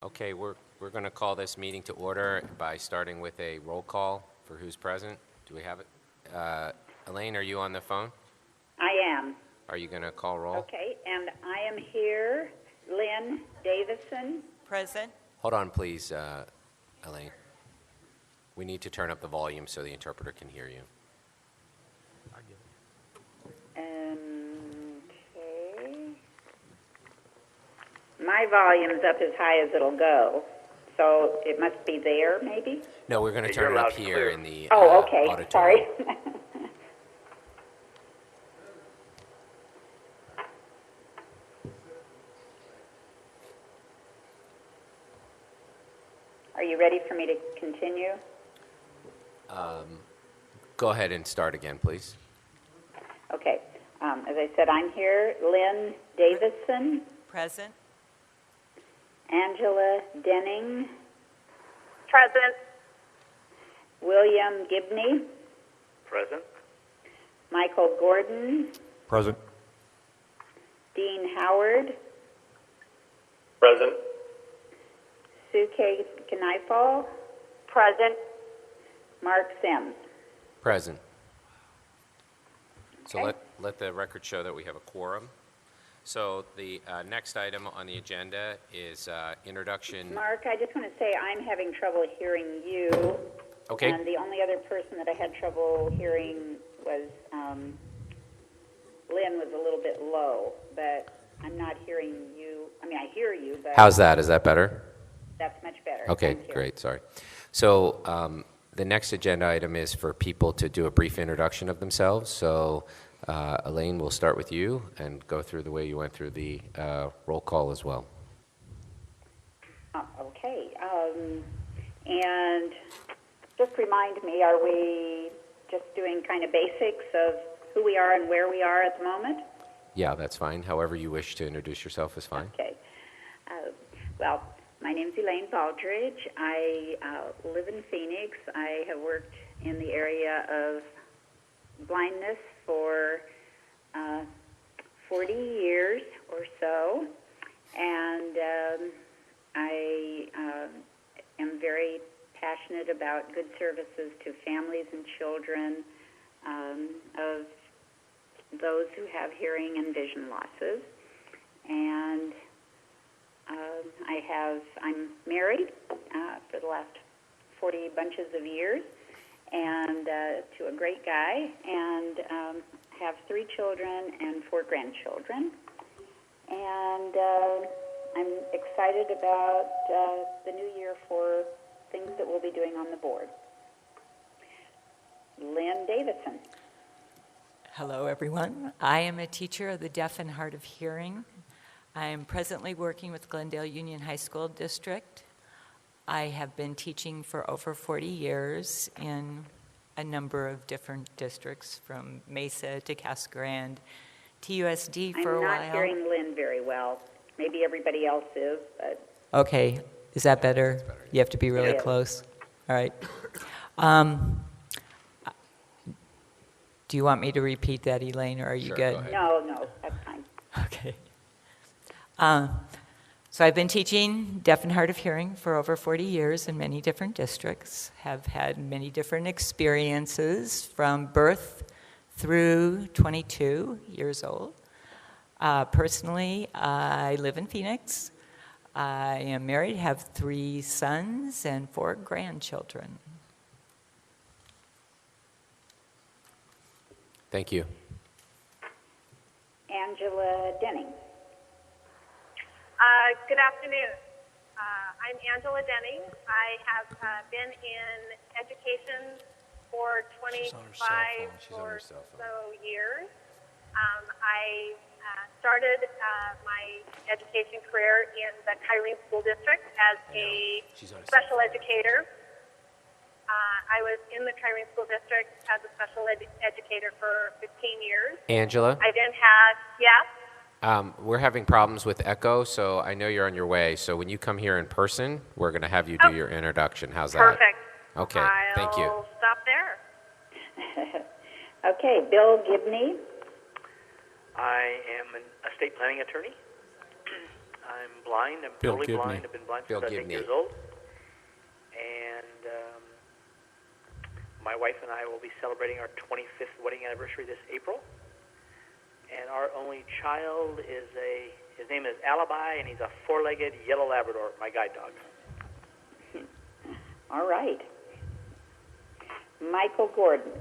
Okay, we're going to call this meeting to order by starting with a roll call for who's present. Do we have it? Elaine, are you on the phone? I am. Are you going to call roll? Okay, and I am here. Lynn Davison. Present. Hold on, please, Elaine. We need to turn up the volume so the interpreter can hear you. Okay. My volume's up as high as it'll go, so it must be there, maybe? No, we're going to turn it up here in the okay. auditorium. Sorry. Are you ready for me to continue? Go ahead and start again, please. Okay. As I said, I'm here. Lynn Davison. Present. Angela Denning. Present. William Gibney. Present. Michael Gordon. Present. Dean Howard. Present. Suke Knaifal. Present. Mark Sims. Present. So Okay. let the record show that we have a quorum. So the next item on the agenda is introduction. Mark, I just want to say I'm having trouble hearing you. Okay. And the only other person that I had trouble hearing was Lynn was a little bit low, but I'm not hearing you. I mean, I hear you, but How's that? Is that better? that's much better. Okay, Thank you. great. Sorry. So the next agenda item is for people to do a brief introduction of themselves. So Elaine, we'll start with you and go through the way you went through the roll call as well. Okay. And just remind me, are we just doing kind of basics of who we are and where we are at the moment? Yeah, that's fine. However you wish to introduce yourself is fine. Okay. Well, my name's Elaine Baldridge. I live in Phoenix. I have worked in the area of blindness for 40 years or so, and I am very passionate about good services to families and children of those who have hearing and vision losses. And I'm married for the last 40 bunches of years, and to a great guy, and have 3 children and 4 grandchildren. And I'm excited about the new year for things that we'll be doing on the board. Lynn Davison. Hello, everyone. I am a teacher of the deaf and hard of hearing. I am presently working with Glendale Union High School District. I have been teaching for over 40 years in a number of different districts, from Mesa to Casa Grande to USD for a while. I'm not hearing Lynn very well. Maybe everybody else is, but... Okay, is that better? That's better, yeah. You have to be really It is. close. All right. Do you want me to repeat that, Elaine, or are you Sure, good? go ahead. No, that's fine. Okay. So I've been teaching deaf and hard of hearing for over 40 years in many different districts, have had many different experiences from birth through 22 years old. Personally, I live in Phoenix. I am married, have 3 sons and 4 grandchildren. Thank you. Angela Denning. Good afternoon. I'm Angela Denning. I have been in education for 25 or so years. I started my education career in the Kyrene School District as a special educator. I was in the Kyrene School District as a special educator for 15 years. Angela? I then had, yes? We're having problems with echo, so I know you're on your way. So when you come here in person, we're going to have you do your introduction. How's that? Perfect. Okay, thank you. I'll stop there. Okay, Bill Gibney. I am an estate planning attorney. I'm blind. I'm Bill totally Gibney. blind. I've been blind Bill since I was 8 Gibney. years old. And my wife and I will be celebrating our 25th wedding anniversary this April. And our only child is his name is Alibi, and he's a 4-legged yellow Labrador, my guide dog. All right. Michael Gordon.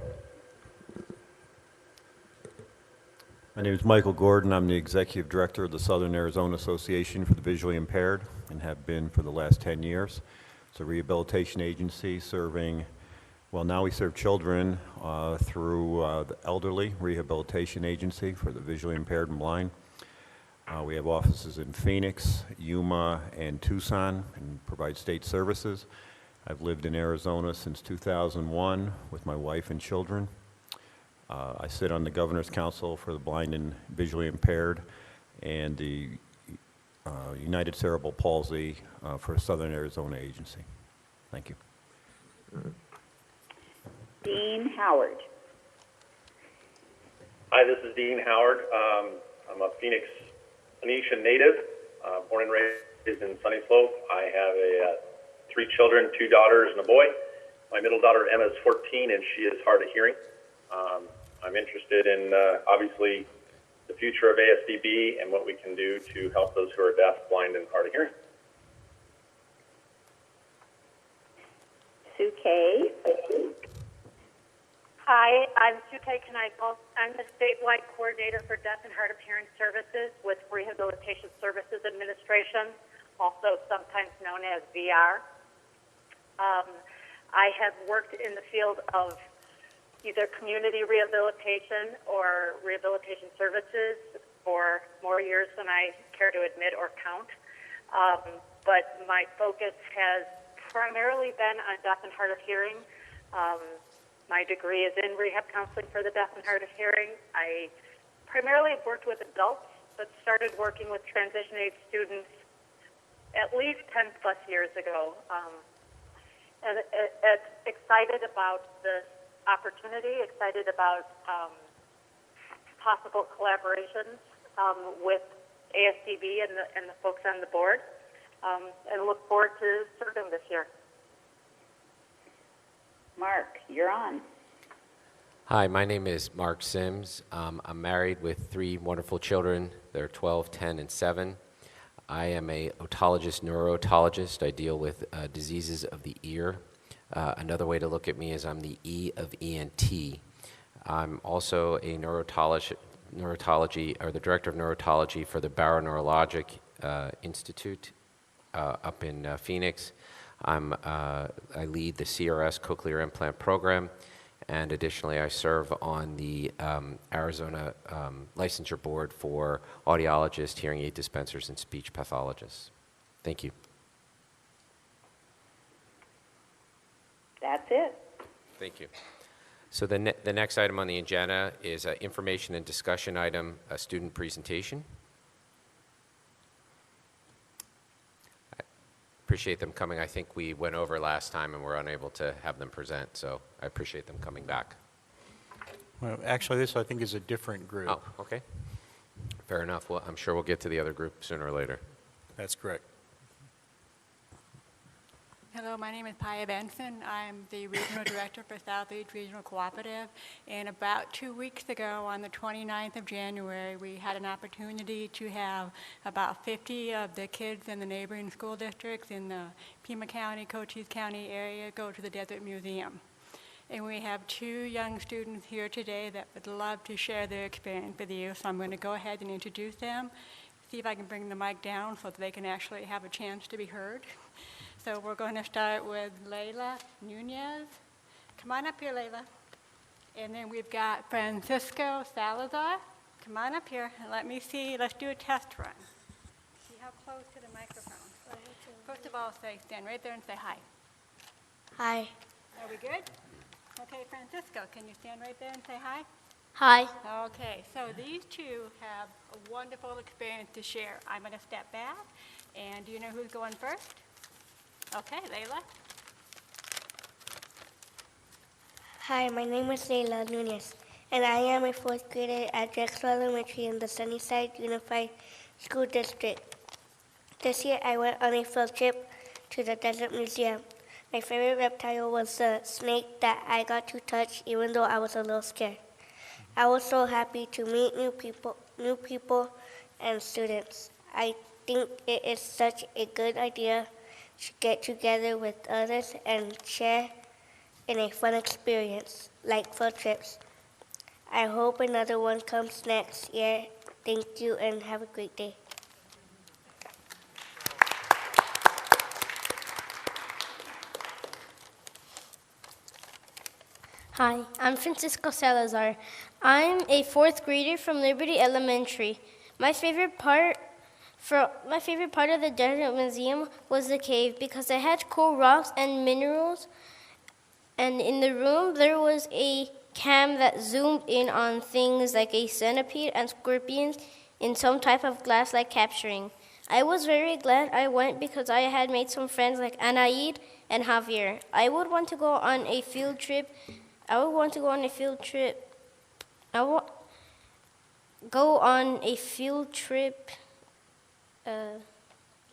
My name is Michael Gordon. I'm the Executive Director of the Southern Arizona Association for the Visually Impaired and have been for the last 10 years. It's a rehabilitation agency serving, well, now we serve children through the Elderly Rehabilitation Agency for the visually impaired and blind. We have offices in Phoenix, Yuma, and Tucson and provide state services. I've lived in Arizona since 2001 with my wife and children. I sit on the Governor's Council for the Blind and Visually Impaired and the United Cerebral Palsy for Southern Arizona Agency. Thank you. Dean Howard. Hi, this is Dean Howard. I'm a Phoenix Phoenician native, born and raised in Sunny Slope. I have 3 children, 2 daughters and a boy. My middle daughter, Emma, is 14, and she is hard of hearing. I'm interested in, obviously, the future of ASDB and what we can do to help those who are deaf, blind, and hard of hearing. Sue Kay. Hi, I'm Sue Knikel. I'm the statewide coordinator for Deaf and Hard of Hearing Services with Rehabilitation Services Administration, also sometimes known as VR. I have worked in the field of either community rehabilitation or rehabilitation services for more years than I care to admit or count. But my focus has primarily been on deaf and hard of hearing. My degree is in rehab counseling for the deaf and hard of hearing. I primarily have worked with adults, but started working with transition age students at least 10 plus years ago. And excited about the opportunity, excited about possible collaborations with ASDB and the folks on the board, and look forward to serving this year. Mark, you're on. Hi, my name is Mark Sims. I'm married with 3 wonderful children. They're 12, 10, and 7. I am a otologist, neurotologist. I deal with diseases of the ear. Another way to look at me is I'm the E of ENT. I'm also a neurology, or the director of neurotology for the Barrow Neurologic Institute up in Phoenix. I lead the CRS cochlear implant program, and additionally I serve on the Arizona licensure board for audiologists, hearing aid dispensers, and speech pathologists. Thank you. That's it. Thank you. So the next item on the agenda is an information and discussion item, a student presentation. I appreciate them coming. I think we went over last time and were unable to have them present, so I appreciate them coming back. Well, actually, this I think is a different group. Oh, okay. Fair enough. Well, I'm sure we'll get to the other group sooner or later. That's correct. Hello, my name is Paya Benson. I'm the Regional Director for Southeast Regional Cooperative. And about 2 weeks ago, on the 29th of January, we had an opportunity to have about 50 of the kids in the neighboring school districts in the Pima County, Cochise County area go to the Desert Museum. And we have 2 young students here today that would love to share their experience with you. So I'm going to go ahead and introduce them, see if I can bring the mic down so that they can actually have a chance to be heard. So we're going to start with Layla Nunez. Come on up here, Layla. And then we've got Francisco Salazar. Come on up here and let me see. Let's do a test run. See how close to the microphone. First of all, stand right there and say hi. Hi. Are we good? Okay, Francisco, can you stand right there and say hi? Hi. Okay, so these 2 have a wonderful experience to share. I'm going to step back, and do you know who's going first? Okay, Layla. Hi, my name is Layla Nunez, and I am a 4th grader at Drexel Elementary in the Sunnyside Unified School District. This year I went on a field trip to the Desert Museum. My favorite reptile was the snake that I got to touch even though I was a little scared. I was so happy to meet new people and students. I think it is such a good idea to get together with others and share in a fun experience like field trips. I hope another one comes next year. Thank you and have a great day. Hi, I'm Francisco Salazar. I'm a fourth grader from Liberty Elementary. My favorite part of the Desert Museum was the cave because it had cool rocks and minerals. And in the room, there was a cam that zoomed in on things like a centipede and scorpions in some type of glass-like capturing. I was very glad I went because I had made some friends like Anaid and Javier. I would want to go on a field trip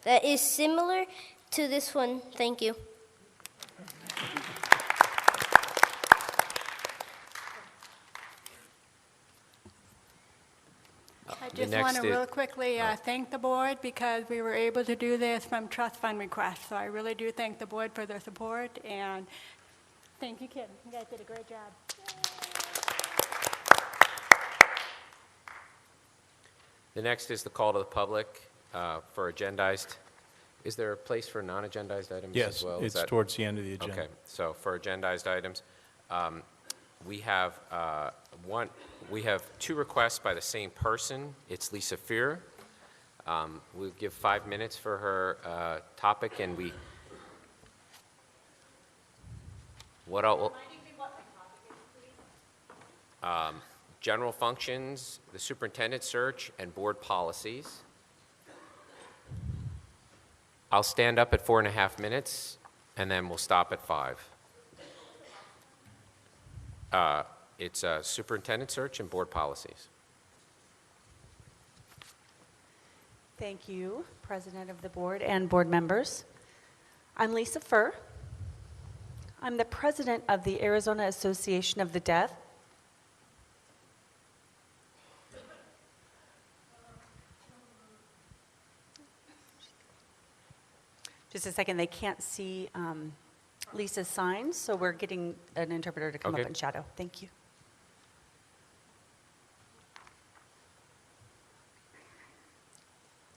that is similar to this one. Thank you. I just want to real quickly thank the board because we were able to do this from trust fund requests. So I really do thank the board for their support, and thank you, kids. You guys did a great job. The next is the call to the public for agendized. Is there a place for non-agendized items as well? Yes, it's towards the end of the agenda. Okay, so for agendized items, we have two requests by the same person. It's Lisa Fear. We'll give 5 minutes for her topic, and general functions, the superintendent search, and board policies. I'll stand up at 4.5 minutes, and then we'll stop at 5. It's superintendent search and board policies. Thank you, President of the Board and board members. I'm Lisa Furr. I'm the president of the Arizona Association of the Deaf. Just a second, they can't see Lisa's signs, so we're getting an interpreter to come up and shadow. Thank you.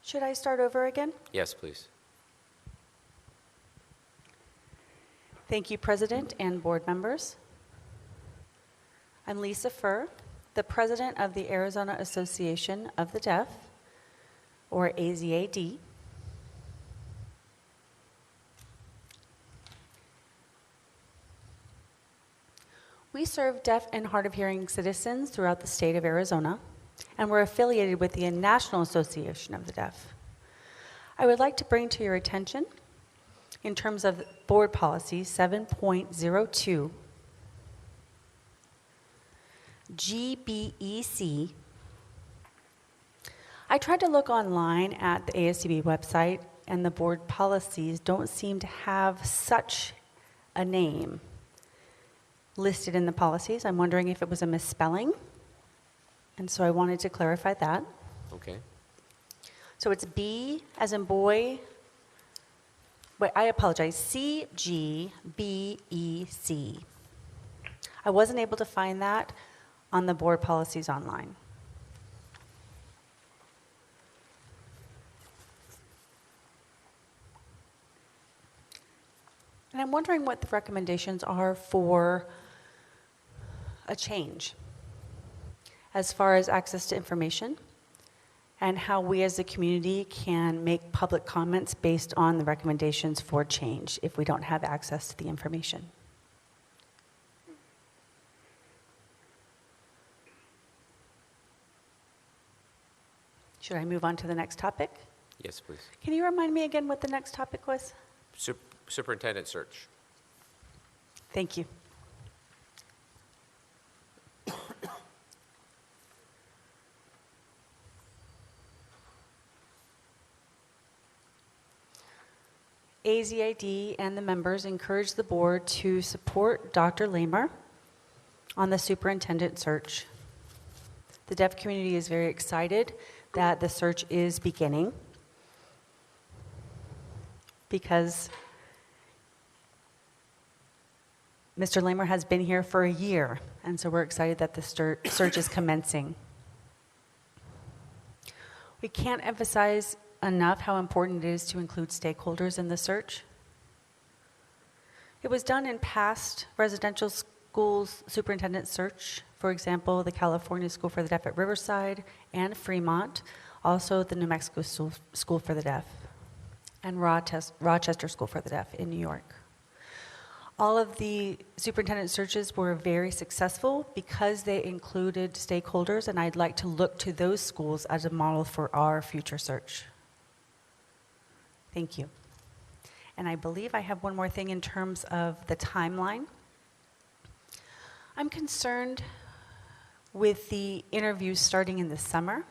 Should I start over again? Yes, please. Thank you, President and board members. I'm Lisa Furr, the president of the Arizona Association of the Deaf, or AZAD. We serve deaf and hard of hearing citizens throughout the state of Arizona, and we're affiliated with the National Association of the Deaf. I would like to bring to your attention, in terms of board policy 7.02, GBEC. I tried to look online at the ASDB website, and the board policies don't seem to have such a name listed in the policies. I'm wondering if it was a misspelling, and so I wanted to clarify that. Okay. So it's B as in boy, wait, I apologize, CGBEC. I wasn't able to find that on the board policies online. And I'm wondering what the recommendations are for a change as far as access to information and how we as a community can make public comments based on the recommendations for change if we don't have access to the information. Should I move on to the next topic? Yes, please. Can you remind me again what the next topic was? Superintendent search. Thank you. AZID and the members encourage the board to support Dr. Lamer on the superintendent search. The deaf community is very excited that the search is beginning because Mr. Lamer has been here for a year, and so we're excited that the search is commencing. We can't emphasize enough how important it is to include stakeholders in the search. It was done in past residential schools superintendent search, for example, the California School for the Deaf at Riverside and Fremont, also the New Mexico School for the Deaf, and Rochester School for the Deaf in New York. All of the superintendent searches were very successful because they included stakeholders, and I'd like to look to those schools as a model for our future search. Thank you. And I believe I have one more thing in terms of the timeline. I'm concerned with the interviews starting in the summer,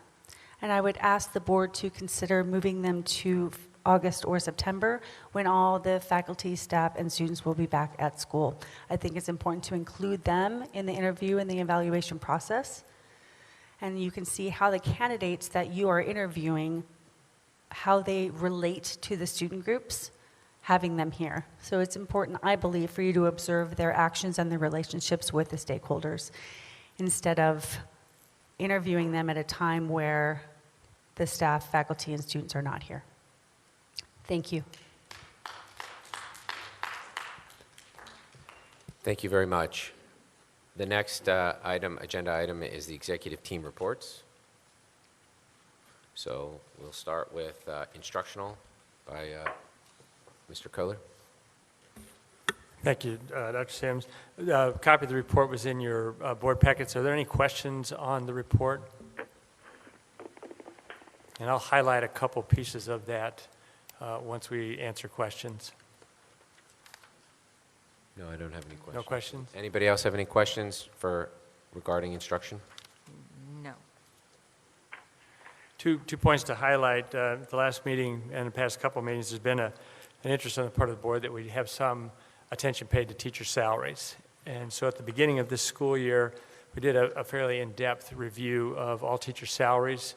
and I would ask the board to consider moving them to August or September when all the faculty, staff, and students will be back at school. I think it's important to include them in the interview and the evaluation process. And you can see how the candidates that you are interviewing, how they relate to the student groups, having them here. So it's important, I believe, for you to observe their actions and their relationships with the stakeholders instead of interviewing them at a time where the staff, faculty, and students are not here. Thank you. Thank you very much. The next agenda item is the executive team reports. So we'll start with instructional by Mr. Kohler. Thank you, Dr. Sims. A copy of the report was in your board packets. Are there any questions on the report? And I'll highlight a couple pieces of that once we answer questions. No, I don't have any questions. No questions? Anybody else have any questions regarding instruction? No. Two points to highlight. The last meeting and the past couple of meetings, there's been an interest on the part of the board that we have some attention paid to teacher salaries. And so at the beginning of this school year, we did a fairly in-depth review of all teacher salaries.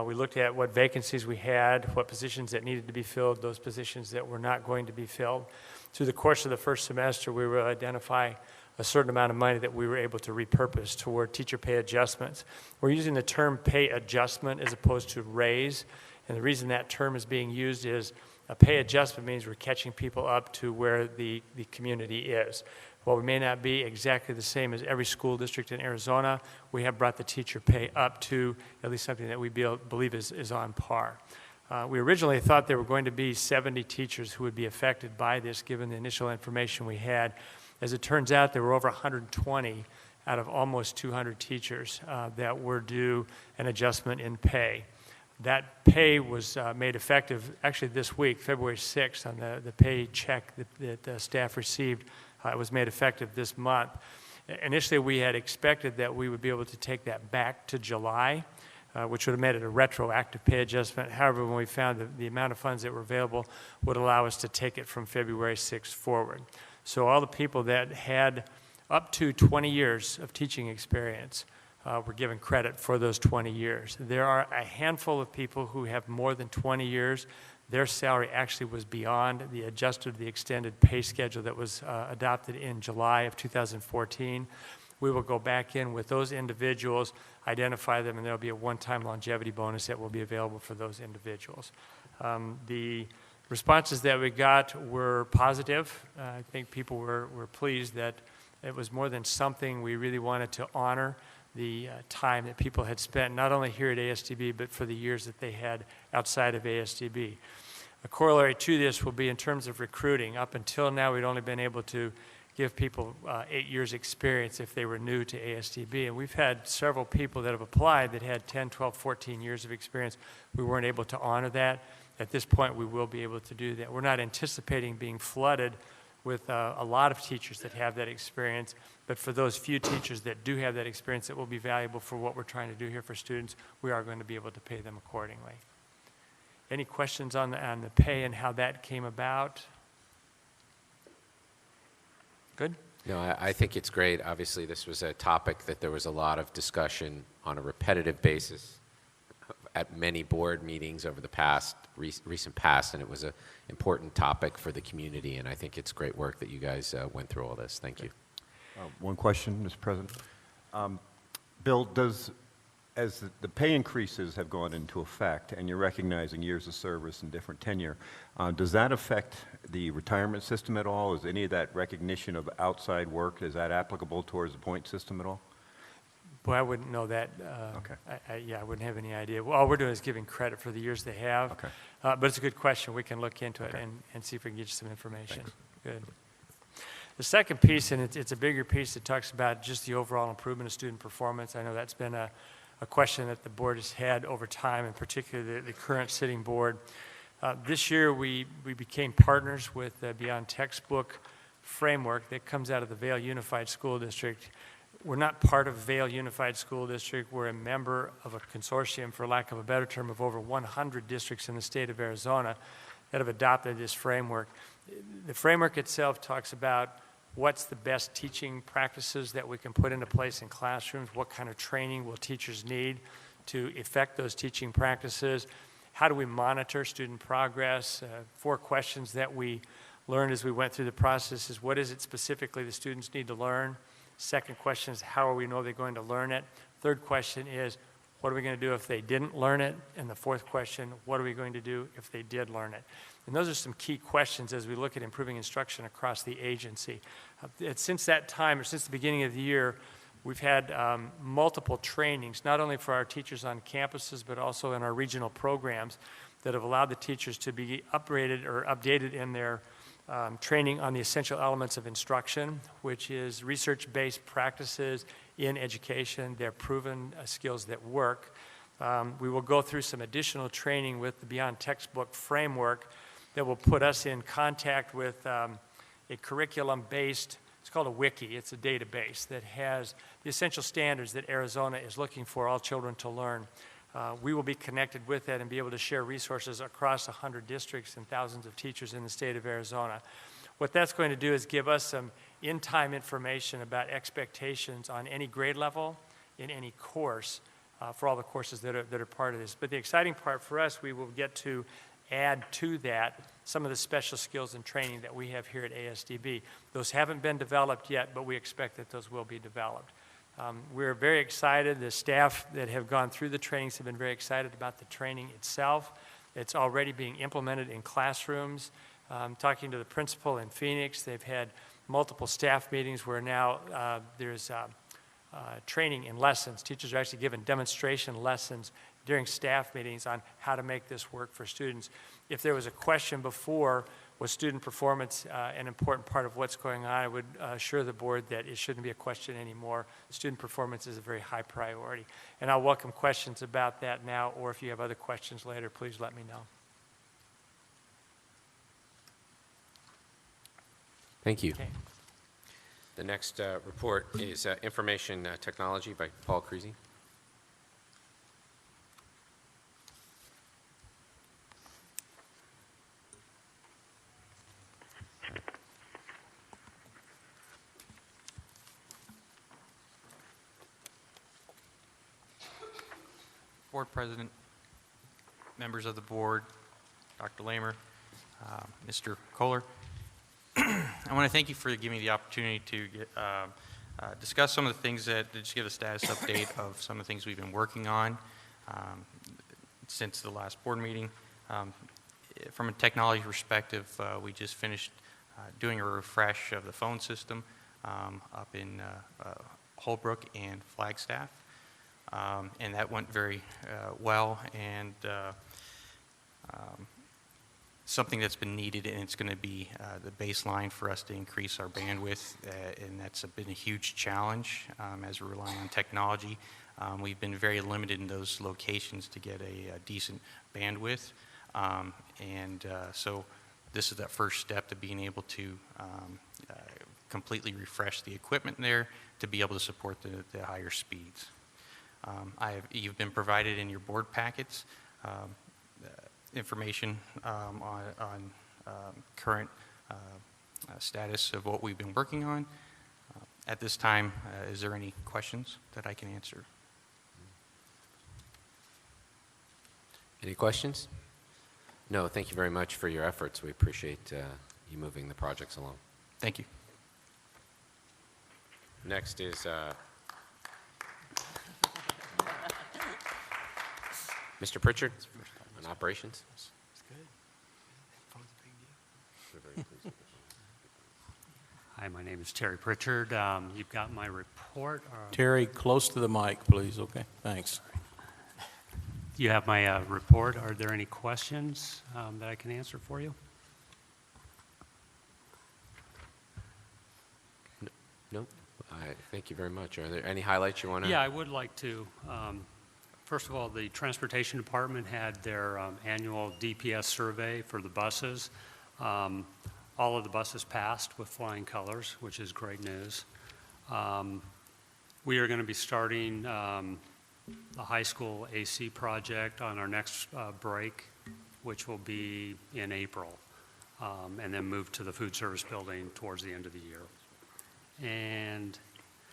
We looked at what vacancies we had, what positions that needed to be filled, those positions that were not going to be filled. Through the course of the first semester, we were identifying a certain amount of money that we were able to repurpose toward teacher pay adjustments. We're using the term pay adjustment as opposed to raise, and the reason that term is being used is a pay adjustment means we're catching people up to where the community is. While we may not be exactly the same as every school district in Arizona, we have brought the teacher pay up to at least something that we believe is on par. We originally thought there were going to be 70 teachers who would be affected by this, given the initial information we had. As it turns out, there were over 120 out of almost 200 teachers that were due an adjustment in pay. That pay was made effective actually this week, February 6th, on the pay check that the staff received. It was made effective this month. Initially, we had expected that we would be able to take that back to July, which would have made it a retroactive pay adjustment. However, when we found the amount of funds that were available would allow us to take it from February 6th forward. So all the people that had up to 20 years of teaching experience were given credit for those 20 years. There are a handful of people who have more than 20 years. Their salary actually was beyond the adjusted, the extended pay schedule that was adopted in July of 2014. We will go back in with those individuals, identify them, and there will be a one-time longevity bonus that will be available for those individuals. The responses that we got were positive. I think people were pleased that it was more than something. We really wanted to honor the time that people had spent, not only here at ASDB, but for the years that they had outside of ASDB. A corollary to this will be in terms of recruiting. Up until now, we'd only been able to give people 8 years experience if they were new to ASDB. And we've had several people that have applied that had 10, 12, 14 years of experience. We weren't able to honor that. At this point, we will be able to do that. We're not anticipating being flooded with a lot of teachers that have that experience, but for those few teachers that do have that experience that will be valuable for what we're trying to do here for students, we are going to be able to pay them accordingly. Any questions on the pay and how that came about? Good? No, I think it's great. Obviously, this was a topic that there was a lot of discussion on a repetitive basis at many board meetings over the recent past, and it was an important topic for the community, and I think it's great work that you guys went through all this. Thank you. One question, Mr. President. Bill, as the pay increases have gone into effect and you're recognizing years of service and different tenure, does that affect the retirement system at all? Is any of that recognition of outside work, is that applicable towards the point system at all? Boy, I wouldn't know that. Okay. I wouldn't have any idea. All we're doing is giving credit for the years they have. Okay. But it's a good question. We can look into it Okay. and see if we can get you some information. Thanks. Good. The second piece, and it's a bigger piece that talks about just the overall improvement of student performance. I know that's been a question that the board has had over time, and particularly the current sitting board. This year, we became partners with the Beyond Textbook framework that comes out of the Vail Unified School District. We're not part of Vail Unified School District. We're a member of a consortium, for lack of a better term, of over 100 districts in the state of Arizona that have adopted this framework. The framework itself talks about what's the best teaching practices that we can put into place in classrooms, what kind of training will teachers need to effect those teaching practices, how do we monitor student progress, 4 questions that we learned as we went through the process is what is it specifically the students need to learn? Second question is how are we know they're going to learn it? Third question is what are we going to do if they didn't learn it? And the fourth question, what are we going to do if they did learn it? And those are some key questions as we look at improving instruction across the agency. Since that time, or since the beginning of the year, we've had multiple trainings, not only for our teachers on campuses, but also in our regional programs that have allowed the teachers to be upgraded or updated in their training on the essential elements of instruction, which is research-based practices in education. They're proven skills that work. We will go through some additional training with the Beyond Textbook framework that will put us in contact with a curriculum-based, it's called a wiki, it's a database that has the essential standards that Arizona is looking for all children to learn. We will be connected with that and be able to share resources across 100 districts and thousands of teachers in the state of Arizona. What that's going to do is give us some in-time information about expectations on any grade level in any course for all the courses that are part of this. But the exciting part for us, we will get to add to that some of the special skills and training that we have here at ASDB. Those haven't been developed yet, but we expect that those will be developed. We're very excited. The staff that have gone through the trainings have been very excited about the training itself. It's already being implemented in classrooms. Talking to the principal in Phoenix, they've had multiple staff meetings where now there's training in lessons. Teachers are actually given demonstration lessons during staff meetings on how to make this work for students. If there was a question before, was student performance an important part of what's going on, I would assure the board that it shouldn't be a question anymore. Student performance is a very high priority. And I'll welcome questions about that now, or if you have other questions later, please let me know. Thank you. Okay. The next report is Information Technology by Paul Creasy. Board President, members of the board, Dr. Lamer, Mr. Kohler. I want to thank you for giving me the opportunity to discuss some of the things just give a status update of some of the things we've been working on since the last board meeting. From a technology perspective, we just finished doing a refresh of the phone system up in Holbrook and Flagstaff. And that went very well, and something that's been needed, and it's going to be the baseline for us to increase our bandwidth, and that's been a huge challenge as we're relying on technology. We've been very limited in those locations to get a decent bandwidth, so this is that first step to being able to completely refresh the equipment there to be able to support the higher speeds. You've been provided in your board packets information on current status of what we've been working on. At this time, is there any questions that I can answer? Any questions? No, thank you very much for your efforts. We appreciate you moving the projects along. Thank you. Next is Mr. Pritchard on operations. Hi, my name is Terry Pritchard. You've got my report. Terry, close to the mic, please, okay? Thanks. You have my report. Are there any questions that I can answer for you? No. Thank you very much. Are there any highlights you want to? Yeah, I would like to. First of all, the Transportation Department had their annual DPS survey for the buses. All of the buses passed with flying colors, which is great news. We are going to be starting the high school AC project on our next break, which will be in April, and then move to the food service building towards the end of the year. And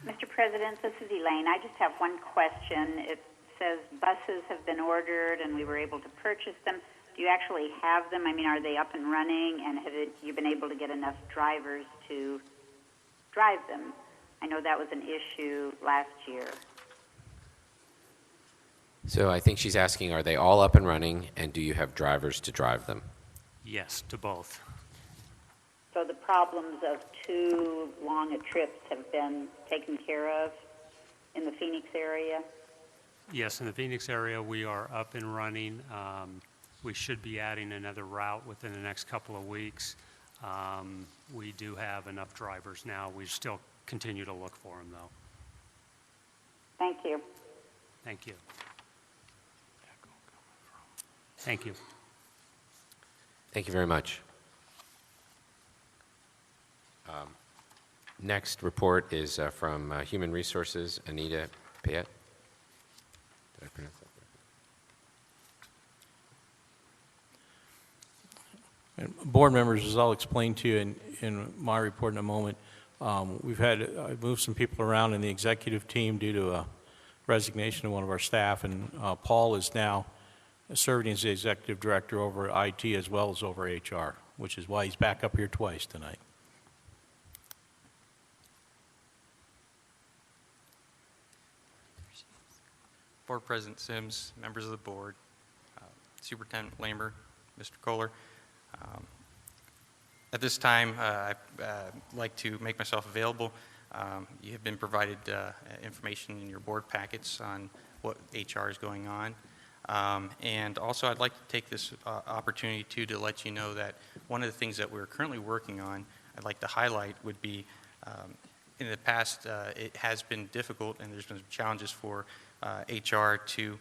Mr. President, this is Elaine. I just have one question. It says buses have been ordered and we were able to purchase them. Do you actually have them? I mean, are they up and running, and have you been able to get enough drivers to drive them? I know that was an issue last year. So I think she's asking, are they all up and running, and do you have drivers to drive them? yes, to both. So the problems of too long a trips have been taken care of in the Phoenix area? Yes, in the Phoenix area, we are up and running. We should be adding another route within the next couple of weeks. We do have enough drivers now. We still continue to look for them, though. Thank you. Thank you. Thank you. Thank you very much. Next report is from Human Resources, Anita Payette. Did I pronounce that correctly? And board members, as I'll explain to you in my report in a moment, I've moved some people around in the executive team due to a resignation of one of our staff, and Paul is now serving as the executive director over IT as well as over HR, which is why he's back up here twice tonight. Board President Sims, members of the board, Superintendent Lamer, Mr. Kohler. At this time, I'd like to make myself available. You have been provided information in your board packets on what HR is going on. And also, I'd like to take this opportunity, too, to let you know that one of the things that we're currently working on, I'd like to highlight, would be in the past, it has been difficult, and there's been challenges for HR to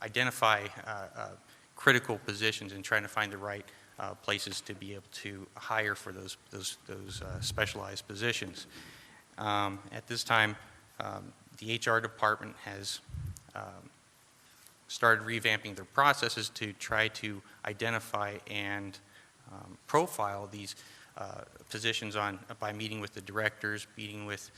identify critical positions and trying to find the right places to be able to hire for those specialized positions. At this time, the HR department has started revamping their processes to try to identify and profile these positions by meeting with the directors, meeting with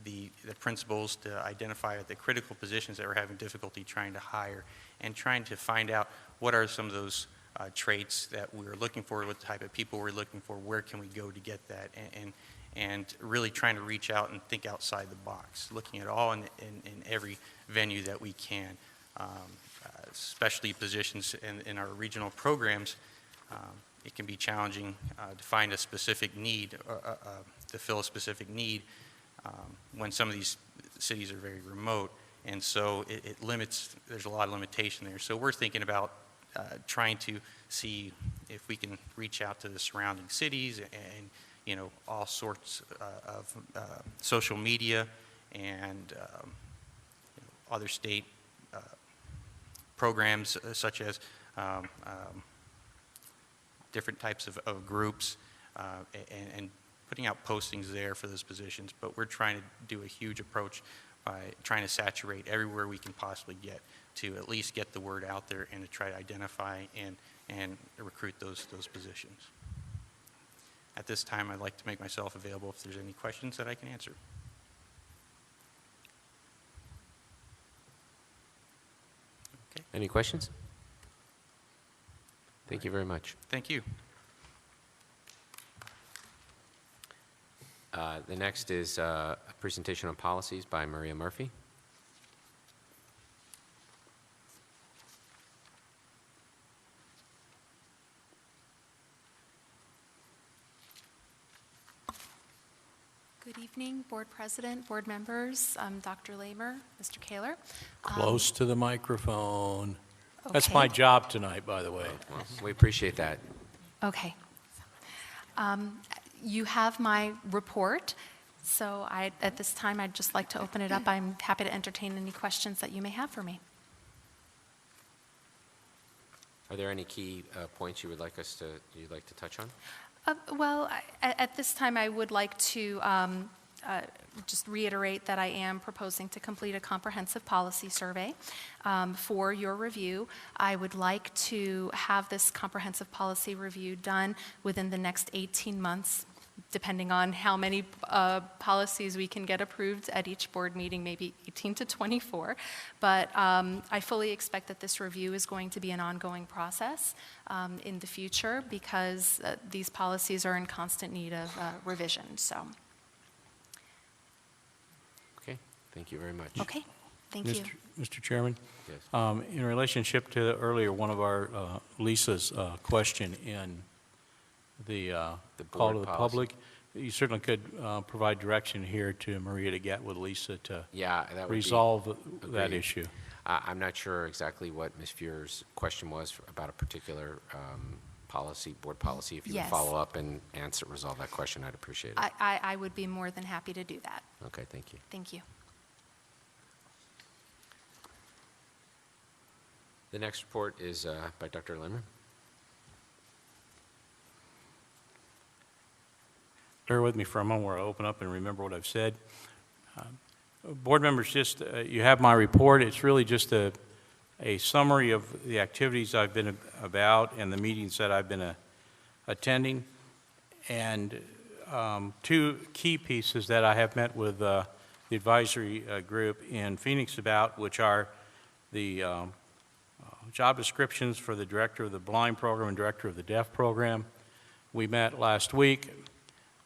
the principals to identify the critical positions that we're having difficulty trying to hire, and trying to find out what are some of those traits that we're looking for, what type of people we're looking for, where can we go to get that, and really trying to reach out and think outside the box, looking at all in every venue that we can, especially positions in our regional programs. It can be challenging to find a specific need, to fill a specific need when some of these cities are very remote, and so it limits, there's a lot of limitation there. So we're thinking about trying to see if we can reach out to the surrounding cities and all sorts of social media and other state programs such as different types of groups and putting out postings there for those positions. But we're trying to do a huge approach by trying to saturate everywhere we can possibly get to at least get the word out there and to try to identify and recruit those positions. At this time, I'd like to make myself available if there's any questions that I can answer. Okay. Any questions? Thank you very much. Thank you. The next is a presentation on policies by Maria Murphy. Good evening, Board President, Board members, Dr. Lamer, Mr. Kaler. Close to the microphone. That's Okay. my job tonight, by the way. Well, we appreciate that. Okay. You have my report, so at this time, I'd just like to open it up. I'm happy to entertain any questions that you may have for me. Are there any key points you'd like to touch on? Well, at this time, I would like to just reiterate that I am proposing to complete a comprehensive policy survey for your review. I would like to have this comprehensive policy review done within the next 18 months, depending on how many policies we can get approved at each board meeting, maybe 18 to 24. But I fully expect that this review is going to be an ongoing process in the future because these policies are in constant need of revision. So. Okay, thank you very much. Okay, thank you. Mr. Chairman? Yes. In relationship to earlier, one of our, Lisa's question in the call to the policy. public, you certainly could provide direction here to Maria to get with Lisa to That would resolve that agreed. issue. I'm not sure exactly what Ms. Fuhr's question was about a particular policy, board policy. If you Yes. would follow up and resolve that question, I'd appreciate it. I would be more than happy to do that. Okay, thank you. Thank you. The next report is by Dr. Limmer. Bear with me for a moment where I open up and remember what I've said. Board members, just you have my report. It's really just a summary of the activities I've been about and the meetings that I've been attending. And two key pieces that I have met with the advisory group in Phoenix about, which are the job descriptions for the director of the blind program and director of the deaf program. We met last week.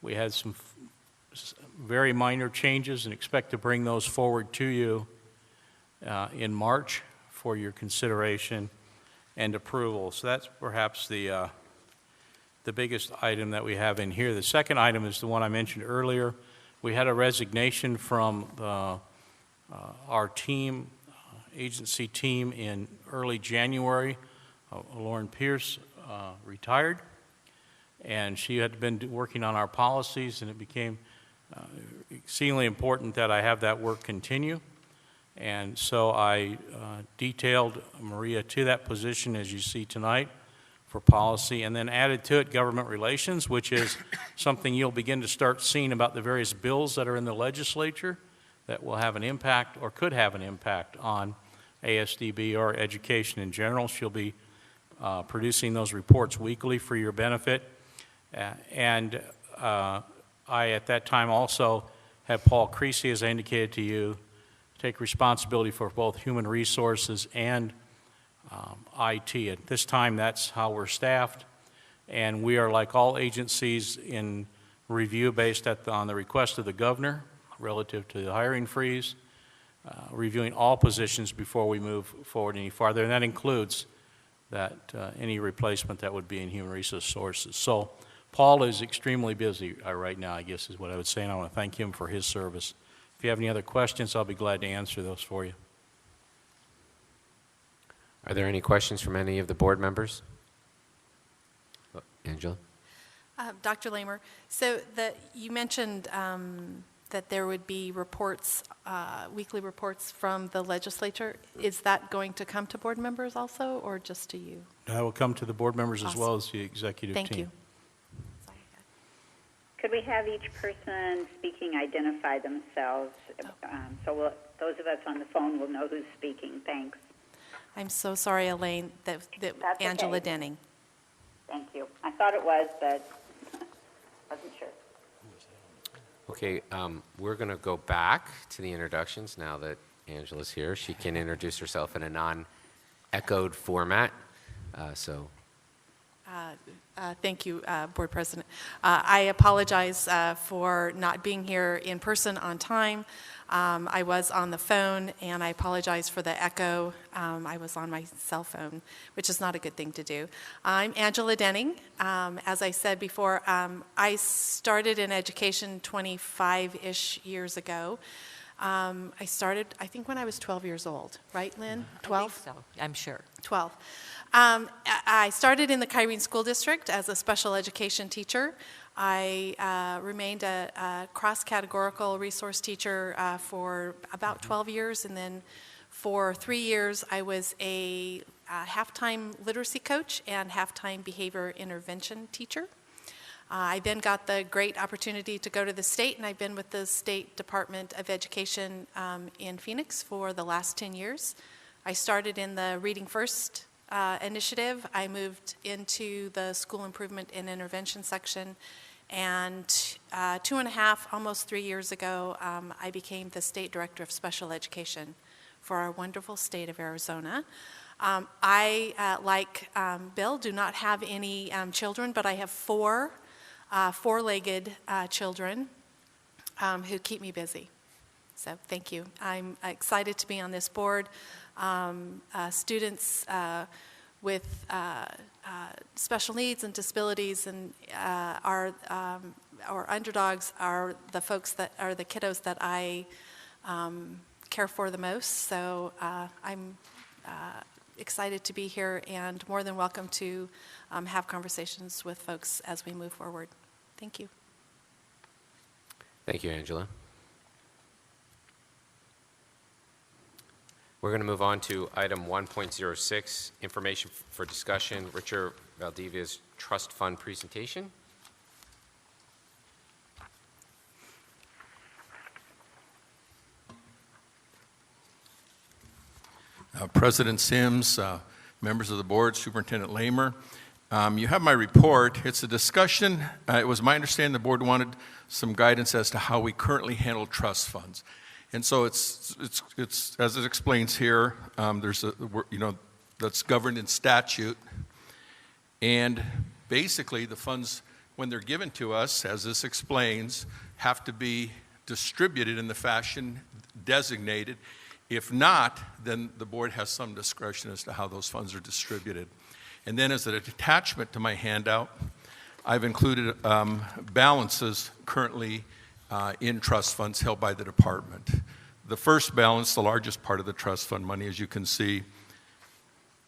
We had some very minor changes and expect to bring those forward to you in March for your consideration and approval. So that's perhaps the biggest item that we have in here. The second item is the one I mentioned earlier. We had a resignation from our team, agency team in early January. Lauren Pierce retired. And she had been working on our policies, and it became exceedingly important that I have that work continue. And so I detailed Maria to that position, as you see tonight, for policy, and then added to it government relations, which is something you'll begin to start seeing about the various bills that are in the legislature that will have an impact or could have an impact on ASDB or education in general. She'll be producing those reports weekly for your benefit. And I, at that time, also had Paul Creasy, as I indicated to you, take responsibility for both human resources and IT. At this time, that's how we're staffed. And we are, like all agencies, in review based on the request of the governor relative to the hiring freeze, reviewing all positions before we move forward any farther. And that includes any replacement that would be in human resources. So Paul is extremely busy right now, I guess is what I would say, and I want to thank him for his service. If you have any other questions, I'll be glad to answer those for you. Are there any questions from any of the board members? Angela? Dr. Lamer, so you mentioned that there would be reports, weekly reports from the legislature. Is that going to come to board members also, or just to you? I will come to the board members as Awesome. well as the executive Thank team. you. Could we have each person speaking identify themselves? So those of us on the phone will know who's speaking. Thanks. I'm so sorry, Elaine, that That's Angela okay. Denning. Thank you. I thought it was, but wasn't sure. Okay, we're going to go back to the introductions now that Angela's here. She can introduce herself in a non-echoed format. Thank you, Board President. I apologize for not being here in person on time. I was on the phone, and I apologize for the echo. I was on my cell phone, which is not a good thing to do. I'm Angela Denning. As I said before, I started in education 25-ish years ago. I started, I think, when I was 12 years old. Right, Lynn? 12? I think so. I'm sure. 12. I started in the Kyrene School District as a special education teacher. I remained a cross-categorical resource teacher for about 12 years, and then for 3 years I was a half-time literacy coach and half-time behavior intervention teacher. I then got the great opportunity to go to the state, and I've been with the State Department of Education in Phoenix for the last 10 years. I started in the Reading First initiative. I moved into the school improvement and intervention section, and 2.5, almost 3 years ago, I became the State Director of Special Education for our wonderful state of Arizona. I, like Bill, do not have any children, but I have four-legged children who keep me busy. So thank you. I'm excited to be on this board. Students with special needs and disabilities and or underdogs are the folks that are the kiddos that I care for the most. So I'm excited to be here and more than welcome to have conversations with folks as we move forward. Thank you. Thank you, Angela. We're going to move on to item 1.06, information for discussion, Richard Valdivia's trust fund presentation. President Sims, members of the board, Superintendent Lamer, you have my report. It's a discussion. It was my understanding the board wanted some guidance as to how we currently handle trust funds. And so it's as it explains here, there's a, that's governed in statute. And basically the funds, when they're given to us, as this explains, have to be distributed in the fashion designated. If not, then the board has some discretion as to how those funds are distributed. And then as an attachment to my handout, I've included balances currently in trust funds held by the department. The first balance, the largest part of the trust fund money, as you can see,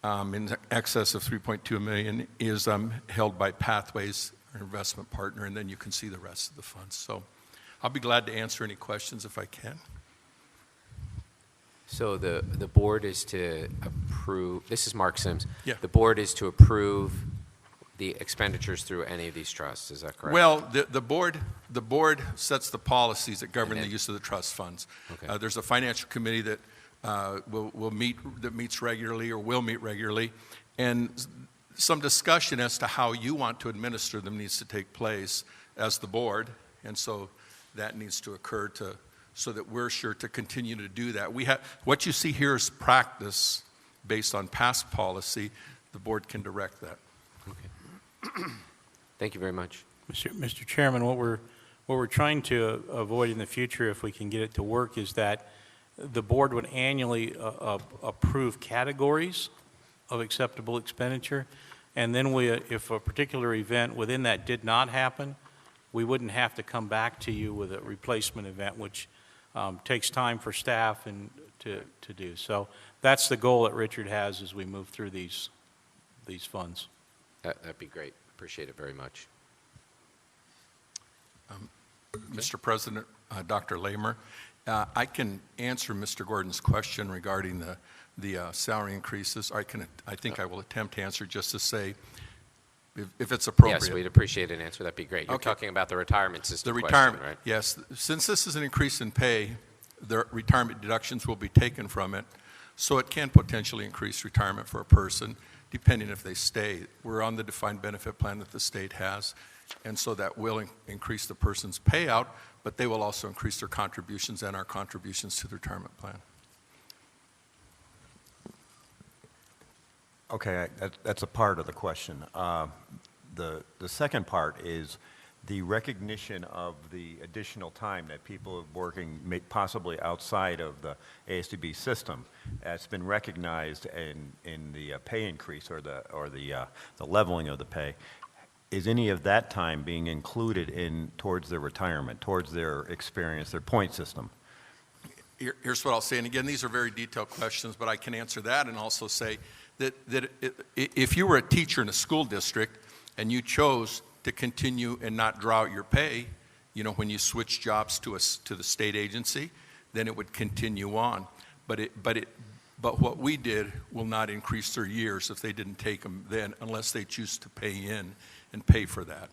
in excess of $3.2 million, is held by Pathways, our investment partner, and then you can see the rest of the funds. So I'll be glad to answer any questions if I can. So the board is to approve, this is Mark Sims. Yeah. The board is to approve the expenditures through any of these trusts, is that correct? Well, the board sets the policies that govern the use of the trust funds. Okay. There's a financial committee that meets regularly or will meet regularly, and some discussion as to how you want to administer them needs to take place as the board, and so that needs to occur so that we're sure to continue to do that. What you see here is practice based on past policy. The board can direct that. Okay. Thank you very much. Mr. Chairman, what we're trying to avoid in the future, if we can get it to work, is that the board would annually approve categories of acceptable expenditure, and then if a particular event within that did not happen, we wouldn't have to come back to you with a replacement event, which takes time for staff and to do. So that's the goal that Richard has as we move through these funds. That'd be great. Appreciate it very much. Mr. President, Dr. Lamer, I can answer Mr. Gordon's question regarding the salary increases. I think I will attempt to answer just to say if it's appropriate. Yes, we'd appreciate an answer. That'd be great. You're Okay. talking about the retirement system The question, retirement, right? yes. Since this is an increase in pay, the retirement deductions will be taken from it, so it can potentially increase retirement for a person, depending if they stay. We're on the defined benefit plan that the state has, and so that will increase the person's payout, but they will also increase their contributions and our contributions to the retirement plan. Okay, that's a part of the question. The second part is the recognition of the additional time that people are working possibly outside of the ASDB system. That's been recognized in the pay increase or the leveling of the pay. Is any of that time being included towards their retirement, towards their experience, their point system? Here's what I'll say, and again, these are very detailed questions, but I can answer that and also say that if you were a teacher in a school district and you chose to continue and not draw out your pay, when you switch jobs to the state agency, then it would continue on. But what we did will not increase their years if they didn't take them then, unless they choose to pay in and pay for that.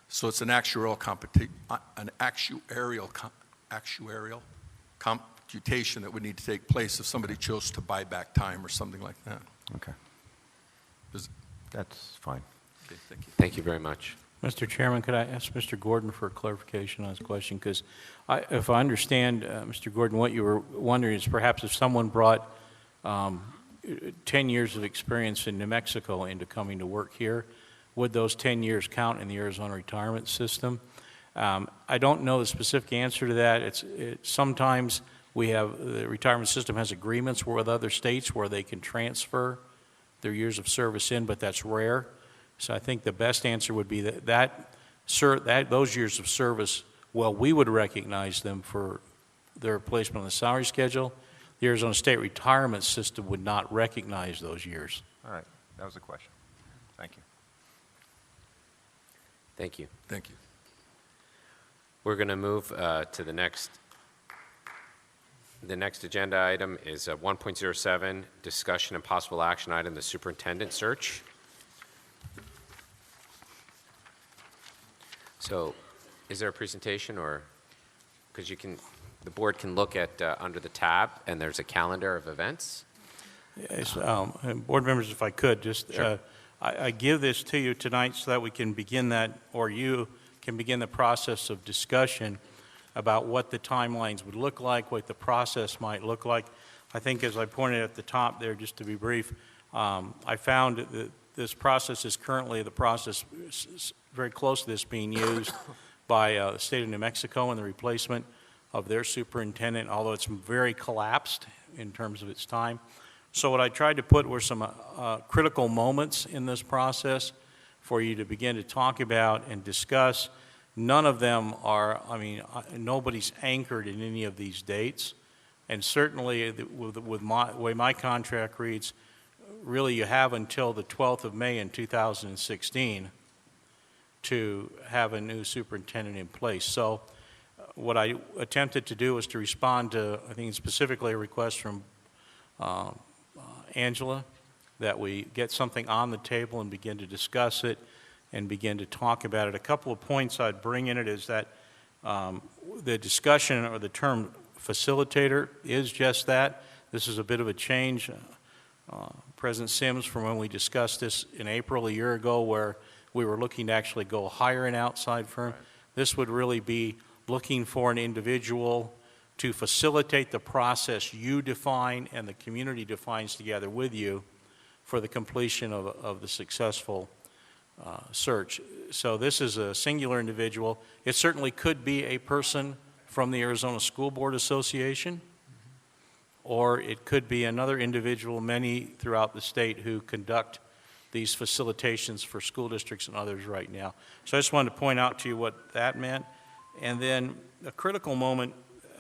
So it's an actuarial computation that would need to take place if somebody chose to buy back time or something like that. Okay. That's fine. Okay, thank you. Thank you very much. Mr. Chairman, could I ask Mr. Gordon for clarification on his question? Because if I understand, Mr. Gordon, what you were wondering is perhaps if someone brought 10 years of experience in New Mexico into coming to work here, would those 10 years count in the Arizona retirement system? I don't know the specific answer to that. Sometimes the retirement system has agreements with other states where they can transfer their years of service in, but that's rare. So I think the best answer would be that those years of service, well, we would recognize them for their placement on the salary schedule. The Arizona State retirement system would not recognize those years. All right, that was the question. Thank you. Thank you. Thank you. We're going to move to the next. The next agenda item is 1.07, discussion and possible action item, the superintendent search. So is there a presentation, or because the board can look at under the tab and there's a calendar of events? Yes, board members, if I could, just Sure. I give this to you tonight so that we can begin that, or you can begin the process of discussion about what the timelines would look like, what the process might look like. I think as I pointed at the top there, just to be brief, I found that this process is currently the process very close to this being used by the state of New Mexico and the replacement of their superintendent, although it's very collapsed in terms of its time. So what I tried to put were some critical moments in this process for you to begin to talk about and discuss. None of them are, nobody's anchored in any of these dates. And certainly with the way my contract reads, really you have until the 12th of May in 2016 to have a new superintendent in place. So what I attempted to do was to respond to, I think specifically a request from Angela, that we get something on the table and begin to discuss it and begin to talk about it. A couple of points I'd bring in it is that the discussion or the term facilitator is just that. This is a bit of a change. President Sims, from when we discussed this in April a year ago, where we were looking to actually go hire an outside firm, right. This would really be looking for an individual to facilitate the process you define and the community defines together with you for the completion of the successful search. So this is a singular individual. It certainly could be a person from the Arizona School Board Association, or it could be another individual, many throughout the state, who conduct these facilitations for school districts and others right now. So I just wanted to point out to you what that meant. And then a critical moment,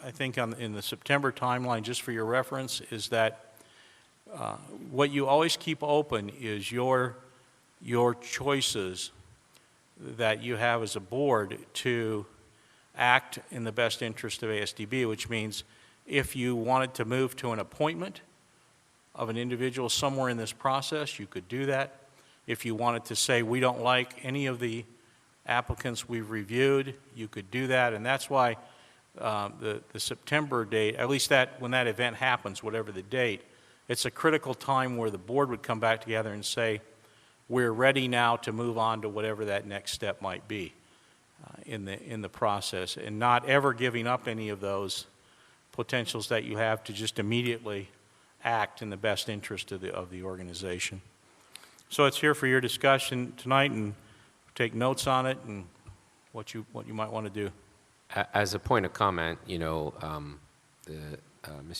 I think, in the September timeline, just for your reference, is that what you always keep open is your choices that you have as a board to act in the best interest of ASDB, which means if you wanted to move to an appointment of an individual somewhere in this process, you could do that. If you wanted to say, we don't like any of the applicants we've reviewed, you could do that, and that's why the September date, at least when that event happens, whatever the date, it's a critical time where the board would come back together and say, we're ready now to move on to whatever that next step might be in the process, and not ever giving up any of those potentials that you have to just immediately act in the best interest of the organization. So it's here for your discussion tonight, and take notes on it and what you might want to do. As a point of comment, Ms.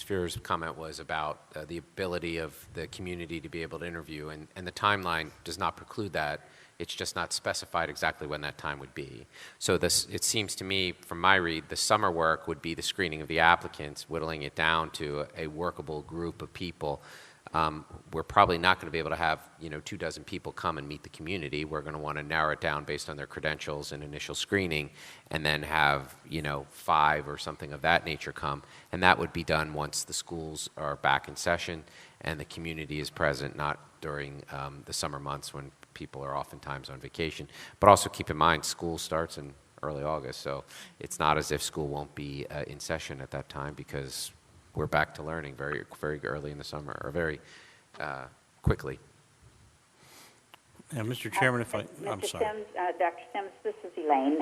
Fear's comment was about the ability of the community to be able to interview, and the timeline does not preclude that. It's just not specified exactly when that time would be. So it seems to me, from my read, the summer work would be the screening of the applicants, whittling it down to a workable group of people. We're probably not going to be able to have 24 people come and meet the community. We're going to want to narrow it down based on their credentials and initial screening, and then have 5 or something of that nature come. And that would be done once the schools are back in session and the community is present, not during the summer months when people are oftentimes on vacation. But also keep in mind, school starts in early August, so it's not as if school won't be in session at that time, because we're back to learning very, very early in the summer, or very quickly. And Mr. Chairman, I'm Mr. sorry. Sims, Dr. Sims, this is Elaine.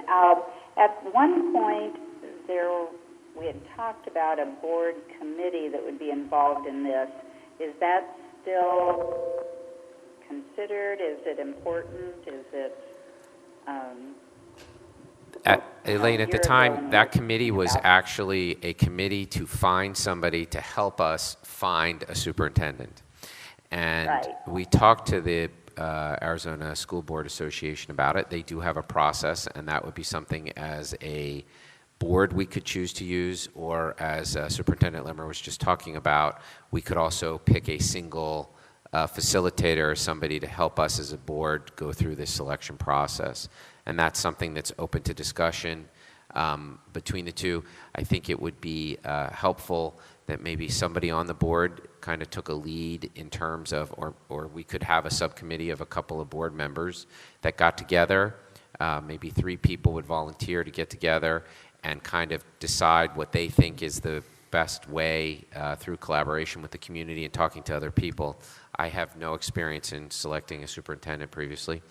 At one point, we had talked about a board committee that would be involved in this. Is that still considered? Is it important? Is it? Elaine, at the time, that committee was actually a committee to find somebody to help us find a superintendent. And we talked to the Arizona School Board Association about it. They do have a process, and that would be something as a board we could choose to use, or as Superintendent Limmer was just talking about, we could also pick a single facilitator or somebody to help us as a board go through this selection process. And that's something that's open to discussion between the two. I think it would be helpful that maybe somebody on the board kind of took a lead in terms of, or we could have a subcommittee of a couple of board members that got together. Maybe 3 people would volunteer to get together and kind of decide what they think is the best way through collaboration with the community and talking to other people. I have no experience in selecting a superintendent previously,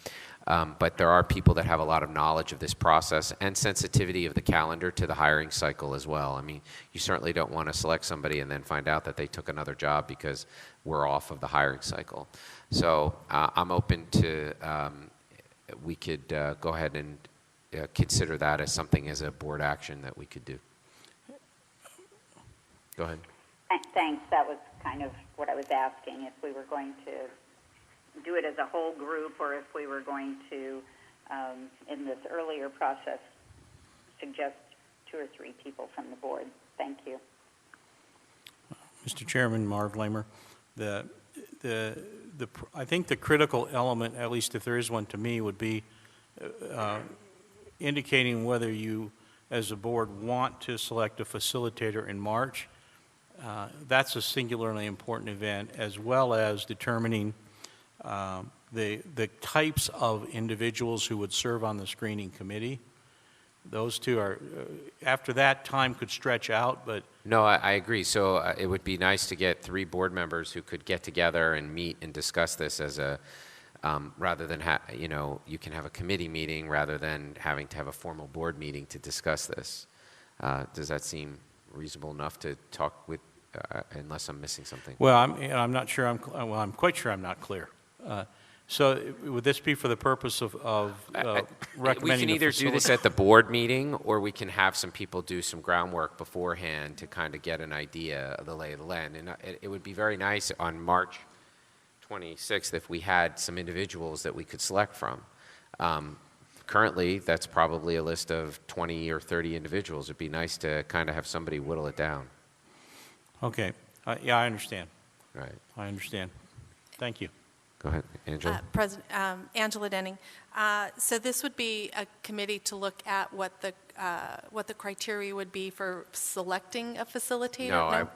but there are people that have a lot of knowledge of this process and sensitivity of the calendar to the hiring cycle as well. I mean, you certainly don't want to select somebody and then find out that they took another job because we're off of the hiring cycle. So I'm open to, we could go ahead and consider that as something as a board action that we could do. Go ahead. Thanks. That was kind of what I was asking, if we were going to do it as a whole group, or if we were going to, in this earlier process, suggest 2 or 3 people from the board. Thank you. Mr. Chairman, Marv Lamer, I think the critical element, at least if there is one to me, would be indicating whether you, as a board, want to select a facilitator in March. That's a singularly important event, as well as determining the types of individuals who would serve on the screening committee. Those two are, after that, time could stretch out, but... No, I agree. So it would be nice to get 3 board members who could get together and meet and discuss this as a, rather than, you can have a committee meeting rather than having to have a formal board meeting to discuss this. Does that seem reasonable enough to talk with, unless I'm missing something? Well, I'm not sure, I'm quite sure I'm not clear. So would this be for the purpose of recommending? We can either do this at the board meeting, or we can have some people do some groundwork beforehand to kind of get an idea of the lay of the land. And it would be very nice on March 26th if we had some individuals that we could select from. Currently, that's probably a list of 20 or 30 individuals. It'd be nice to kind of have somebody whittle it down. Okay. Yeah, I understand. Right. I understand. Thank you. Go ahead, Angela. President Angela Denning. So this would be a committee to look at what the what the criteria would be for selecting a facilitator? No,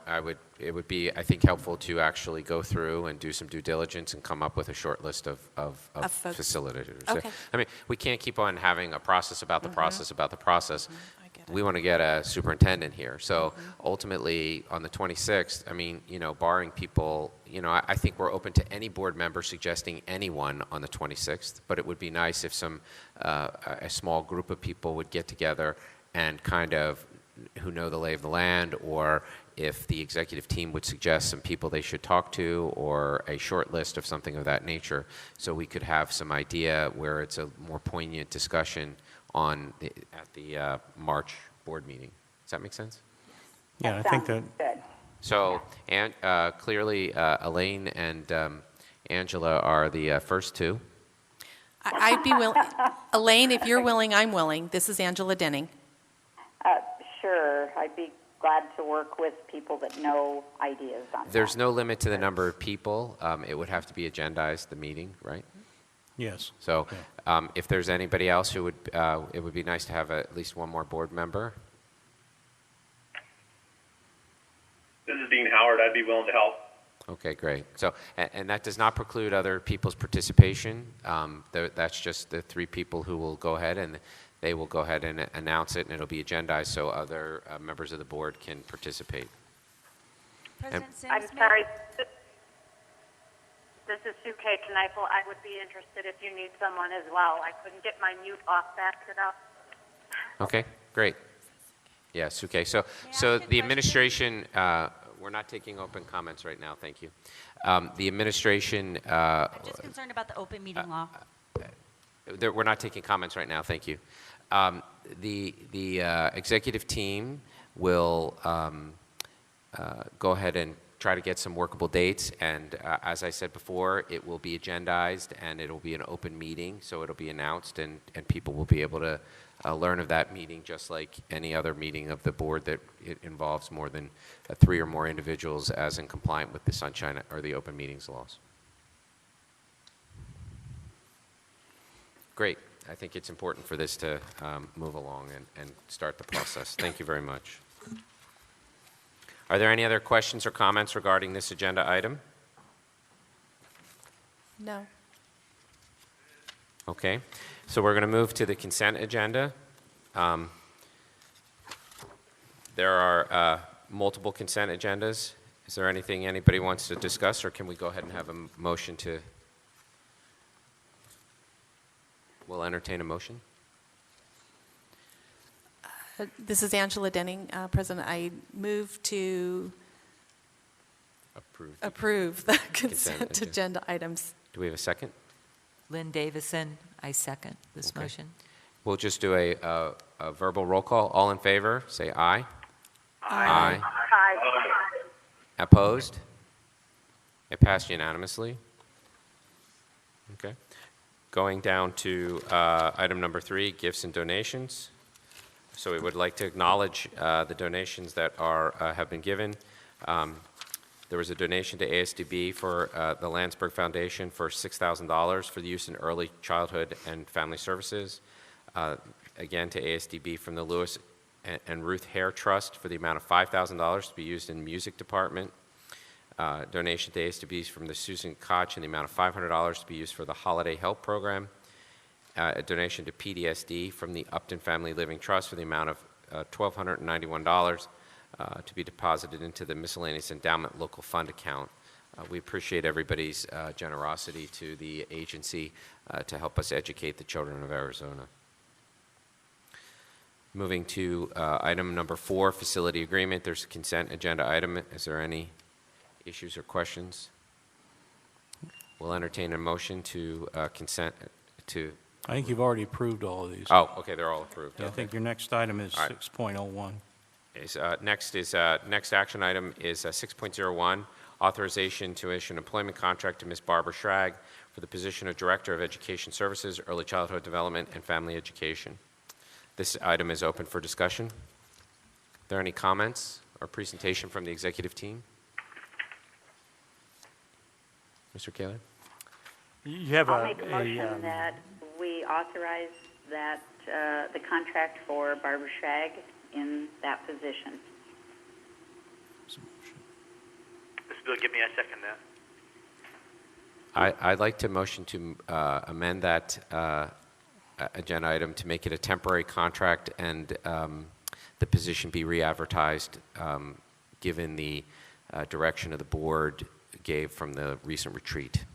it would be, I think, helpful to actually go through and do some due diligence and come up with a short list of folks. facilitators. Okay. I mean, we can't keep on having a process about the process about the process. We want to get a superintendent here. So ultimately, on the 26th, I mean, barring people, I think we're open to any board member suggesting anyone on the 26th, but it would be nice if a small group of people would get together and kind of who know the lay of the land, or if the executive team would suggest some people they should talk to, or a short list of something of that nature, so we could have some idea where it's a more poignant discussion at the March board meeting. Does that make sense? Yeah, I think that. Good. So, and clearly, Elaine and Angela are the first two. I'd be willing. Elaine, if you're willing, I'm willing. This is Angela Denning. Sure. I'd be glad to work with people that know ideas on There's no limit to the number of people. It would have to be agendized, the meeting, right? Yes. So if there's anybody else who would, it would be nice to have at least one more board member. This is Dean Howard. I'd be willing to help. Okay, great. So, and that does not preclude other people's participation. That's just the three people who will go ahead, and they will go ahead and announce it, and it'll be agendized so other members of the board can participate. President I'm sorry. This is Sue K. Kneifel. I would be interested if you need someone as well. I couldn't get my mute off fast enough. Okay, great. Yes, okay. So the administration, we're not taking open comments right now, thank you. The administration... I'm just concerned about the open meeting law. We're not taking comments right now, thank you. The executive team will go ahead and try to get some workable dates, and as I said before, it will be agendized and it'll be an open meeting, so it'll be announced and people will be able to learn of that meeting just like any other meeting of the board that it involves more than 3 or more individuals as in compliant with the Sunshine or the open meetings laws. Great. I think it's important for this to move along and start the process. Thank you very much. Are there any other questions or comments regarding this agenda item? No. Okay. So we're going to move to the consent agenda. There are multiple consent agendas. Is there anything anybody wants to discuss, or can we go ahead and have a motion to... We'll entertain a motion. This is Angela Denning, President. I move to approve the consent agenda items. Do we have a second? Lynn Davison, I second this motion. We'll just do a verbal roll call. All in favor, say aye. Aye. Opposed? It passed unanimously. Okay. Going down to item number 3, gifts and donations. So we would like to acknowledge the donations that have been given. There was a donation to ASDB for the Landsberg Foundation for $6,000 for the use in early childhood and family services. Again, to ASDB from the Lewis and Ruth Hare Trust for the amount of $5,000 to be used in music department. Donation to ASDB from the Susan Koch in the amount of $500 to be used for the Holiday Help Program. A donation to PDSD from the Upton Family Living Trust for the amount of $1,291 to be deposited into the Miscellaneous Endowment Local Fund account. We appreciate everybody's generosity to the agency to help us educate the children of Arizona. Moving to item number 4, facility agreement. There's a consent agenda item. Is there any issues or questions? We'll entertain a motion to consent to... I think you've already approved all of these. Oh, okay, they're all approved. Yeah, okay. I think your next item is All right. 6.01. Next action item is 6.01, authorization to issue an employment contract to Ms. Barbara Schrag for the position of Director of Education Services, Early Childhood Development, and Family Education. This item is open for discussion. Are there any comments or presentation from the executive team? Mr. Kaler? You have I'll make a motion that we authorize that the contract for Barbara Schrag in that position. Mr. Bill, give me a second that. I'd like to motion to amend that agenda item to make it a temporary contract and the position be re-advertised given the direction of the board gave from the recent retreat.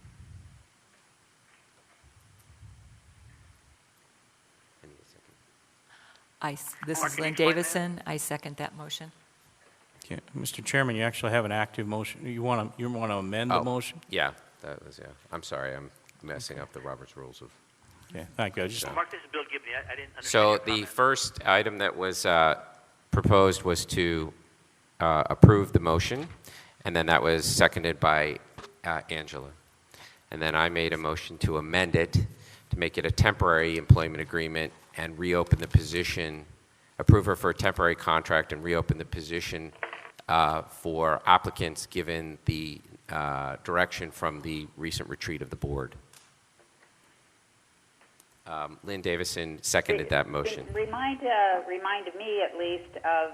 This is Lynn Davison. I second that motion. Okay. Mr. Chairman, you actually have an active motion. You want to amend the motion? Yeah, that was, yeah. I'm sorry, I'm messing up the Robert's Rules of. Okay, thank you. I just, Mark, this is Bill Gibney. I didn't understand So your the comment. first item that was proposed was to approve the motion, and then that was seconded by Angela. And then I made a motion to amend it to make it a temporary employment agreement and reopen the position, approve her for a temporary contract and reopen the position for applicants given the direction from the recent retreat of the board. Lynn Davison seconded that motion. Remind me at least of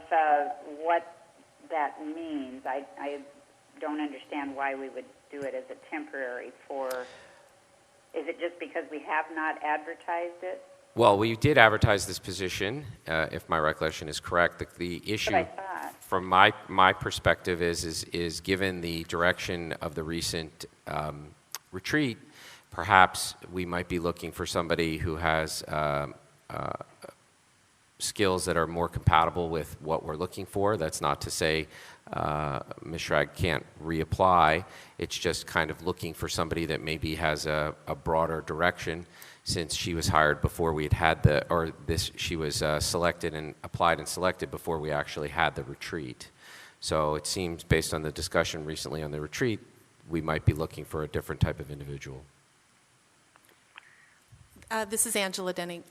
what that means. I don't understand why we would do it as a temporary for, is it just because we have not advertised it? Well, we did advertise this position, if my recollection is correct. The issue, from my perspective, is given the direction of the recent retreat, perhaps we might be looking for somebody who has skills that are more compatible with what we're looking for. That's not to say Ms. Schrag can't reapply. It's just kind of looking for somebody that maybe has a broader direction, since she was hired before we had she was selected and applied and selected before we actually had the retreat. So it seems, based on the discussion recently on the retreat, we might be looking for a different type of individual. This is Angela Denning,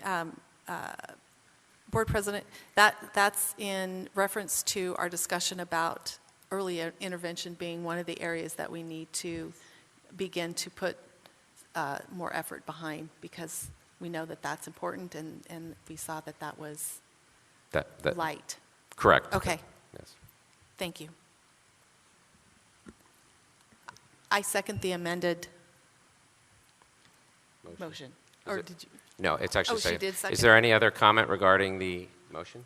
Board President. That's in reference to our discussion about early intervention being one of the areas that we need to begin to put more effort behind, because we know that that's important, and we saw that was light. Correct. Okay. Yes. Thank you. I second the amended motion. Or did you? No, it's actually she did second. Is there any other comment regarding the motion?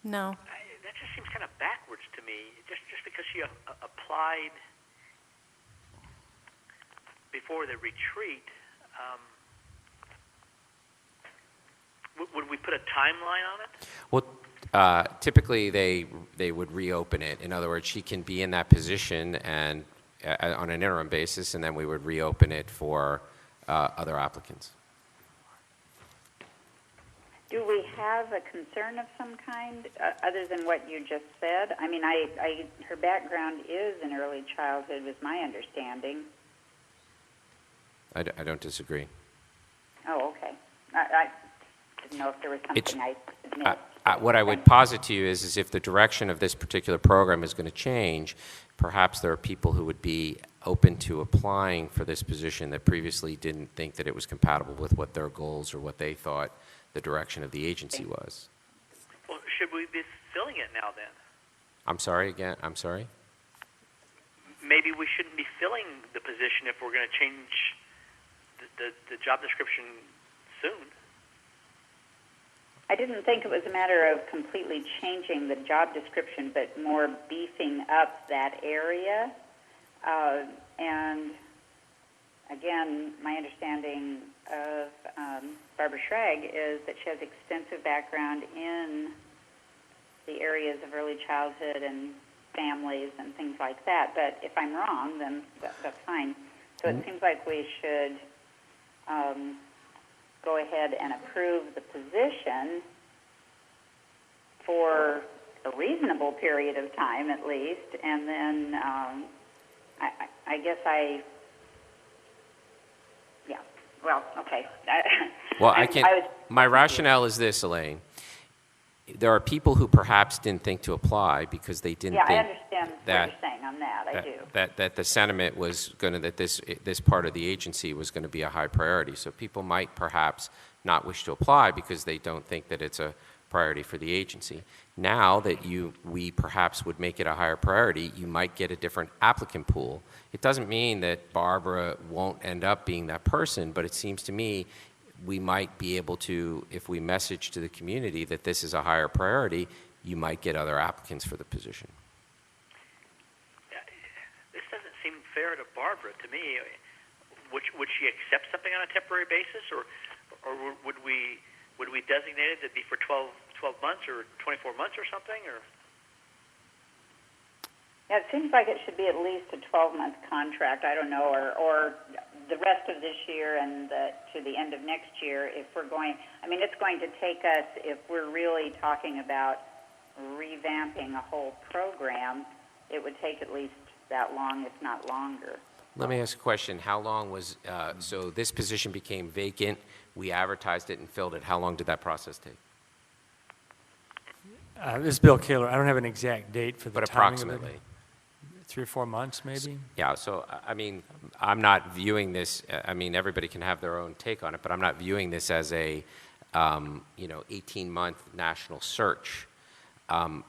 No. That just seems kind of backwards to me. Just because she applied before the retreat, would we put a timeline on it? Well, typically they would reopen it. In other words, she can be in that position and on an interim basis, and then we would reopen it for other applicants. Do we have a concern of some kind other than what you just said? I mean, her background is in early childhood, was my understanding. I don't disagree. Oh, okay. I didn't know if there was something I missed. What I would posit to you is if the direction of this particular program is going to change, perhaps there are people who would be open to applying for this position that previously didn't think that it was compatible with what their goals or what they thought the direction of the agency was. Well, should we be filling it now then? I'm sorry again. I'm sorry. Maybe we shouldn't be filling the position if we're going to change the job description soon. I didn't think it was a matter of completely changing the job description, but more beefing up that area. And again, my understanding of Barbara Schrag is that she has extensive background in the areas of early childhood and families and things like that. But if I'm wrong, then that's fine. So it seems like we should go ahead and approve the position for a reasonable period of time at least, and then I guess yeah, well, okay. Well, my rationale is this, Elaine. There are people who perhaps didn't think to apply because they didn't think I understand what you're saying on that. I do. That the sentiment was going to, that this part of the agency was going to be a high priority. So people might perhaps not wish to apply because they don't think that it's a priority for the agency. Now that we perhaps would make it a higher priority, you might get a different applicant pool. It doesn't mean that Barbara won't end up being that person, but it seems to me we might be able to, if we message to the community that this is a higher priority, you might get other applicants for the position. This doesn't seem fair to Barbara. To me, would she accept something on a temporary basis, or would we designate it to be for 12 months or 24 months or something, or? Yeah, it seems like it should be at least a 12-month contract. I don't know, or the rest of this year and to the end of next year. If we're going, I mean, it's going to take us, if we're really talking about revamping a whole program, it would take at least that long, if not longer. Let me ask a question. How long was, so this position became vacant, we advertised it and filled it. How long did that process take? This is Bill Kaler. I don't have an exact date for the But timing of approximately. it. 3 or 4 months, maybe? Yeah, so, I mean, I'm not viewing this, I mean, everybody can have their own take on it, but I'm not viewing this as a, 18-month national search.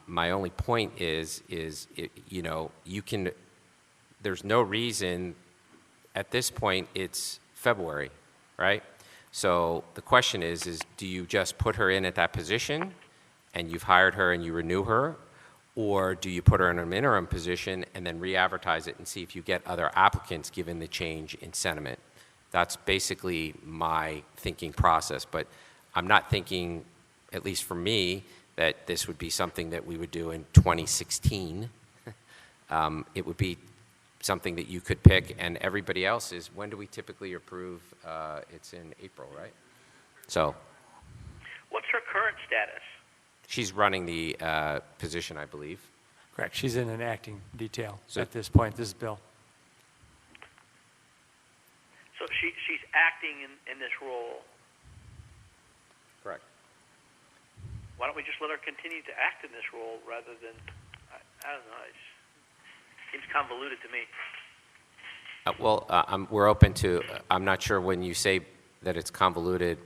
My only point is you can, there's no reason, at this point, it's February, right? So the question is do you just put her in at that position and you've hired her and you renew her? Or do you put her in an interim position and then re-advertise it and see if you get other applicants given the change in sentiment? That's basically my thinking process. But I'm not thinking, at least for me, that this would be something that we would do in 2016. It would be something that you could pick, and everybody else is, when do we typically approve? It's in April, right? So. What's her current status? She's running the position, I believe. Correct. She's in an acting detail at this point. This is Bill. So she's acting in this role. Correct. Why don't we just let her continue to act in this role rather than, I don't know, it seems convoluted to me. We're open to, I'm not sure when you say that it's convoluted,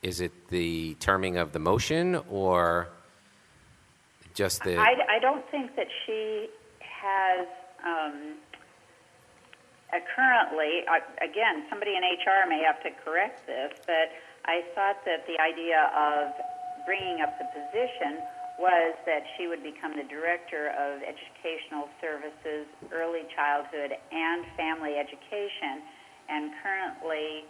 is it the terming of the motion or just the... I don't think that she has currently, again, somebody in HR may have to correct this, but I thought that the idea of bringing up the position was that she would become the Director of Educational Services, Early Childhood, and Family Education, and currently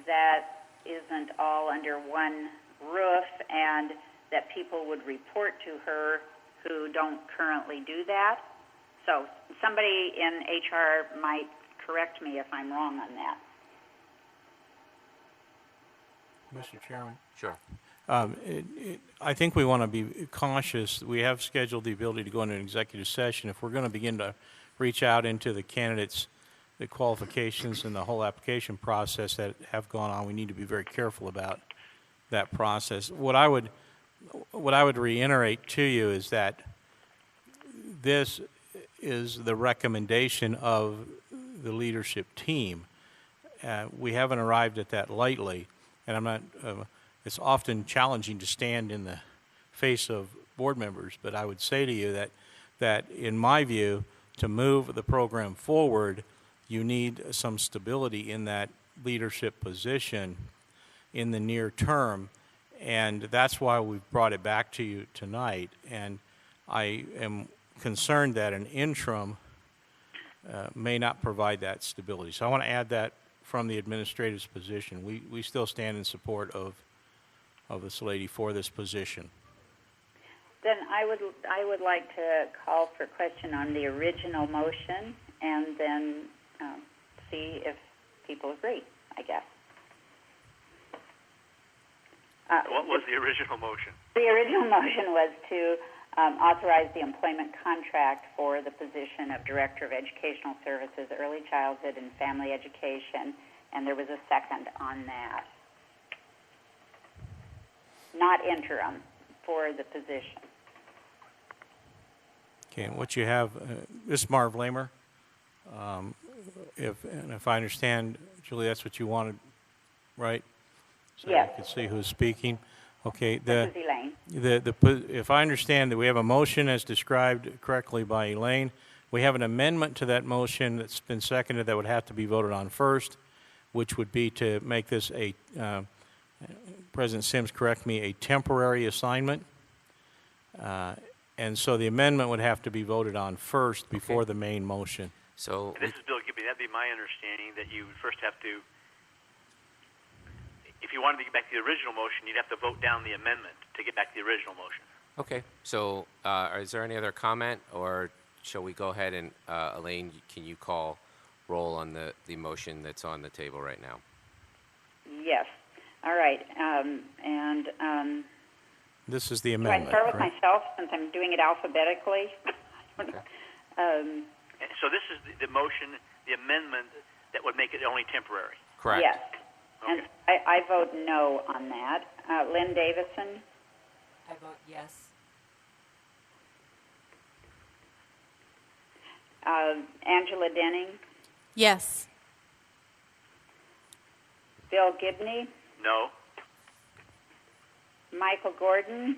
that isn't all under one roof, and that people would report to her who don't currently do that. So somebody in HR might correct me if I'm wrong on that. Mr. Chairman. Sure. I think we want to be cautious. We have scheduled the ability to go into an executive session. If we're going to begin to reach out into the candidates, the qualifications, and the whole application process that have gone on, we need to be very careful about that process. What I would reiterate to you is that this is the recommendation of the leadership team. We haven't arrived at that lightly, and I'm not... it's often challenging to stand in the face of board members, but I would say to you that in my view, to move the program forward, you need some stability in that leadership position in the near term, and that's why we've brought it back to you tonight. And I am concerned that an interim may not provide that stability. So I want to add that from the administrator's position. We still stand in support of this lady for this position. Then I would like to call for question on the original motion and then see if people agree, I guess. What was the original motion? The original motion was to authorize the employment contract for the position of Director of Educational Services, Early Childhood and Family Education, and there was a second on that. Not interim, for the position. Okay, and what you have, this is Marv Lamer. If I understand, Julie, that's what you wanted, right? so Yes. you can see who's speaking. Okay, This is Elaine. if I understand that we have a motion as described correctly by Elaine, we have an amendment to that motion that's been seconded that would have to be voted on first, which would be to make this a, President Sims, correct me, a temporary assignment. And so the amendment would have to be voted on first before the main motion. So This is Bill Gibby. That'd be my understanding, that you would first have to, if you wanted to get back to the original motion, you'd have to vote down the amendment to get back to the original motion. okay, so is there any other comment, or shall we go ahead and, Elaine, can you call roll on the motion that's on the table right now? Yes. All right. This is the Do I amendment, start with correct? myself since I'm doing it alphabetically? I don't know. And so this is the motion, the amendment that would make it only temporary. Correct. Yes. And I vote no on that. Lynn Davison? I vote yes. Angela Denning? Yes. Bill Gibney? No. Michael Gordon?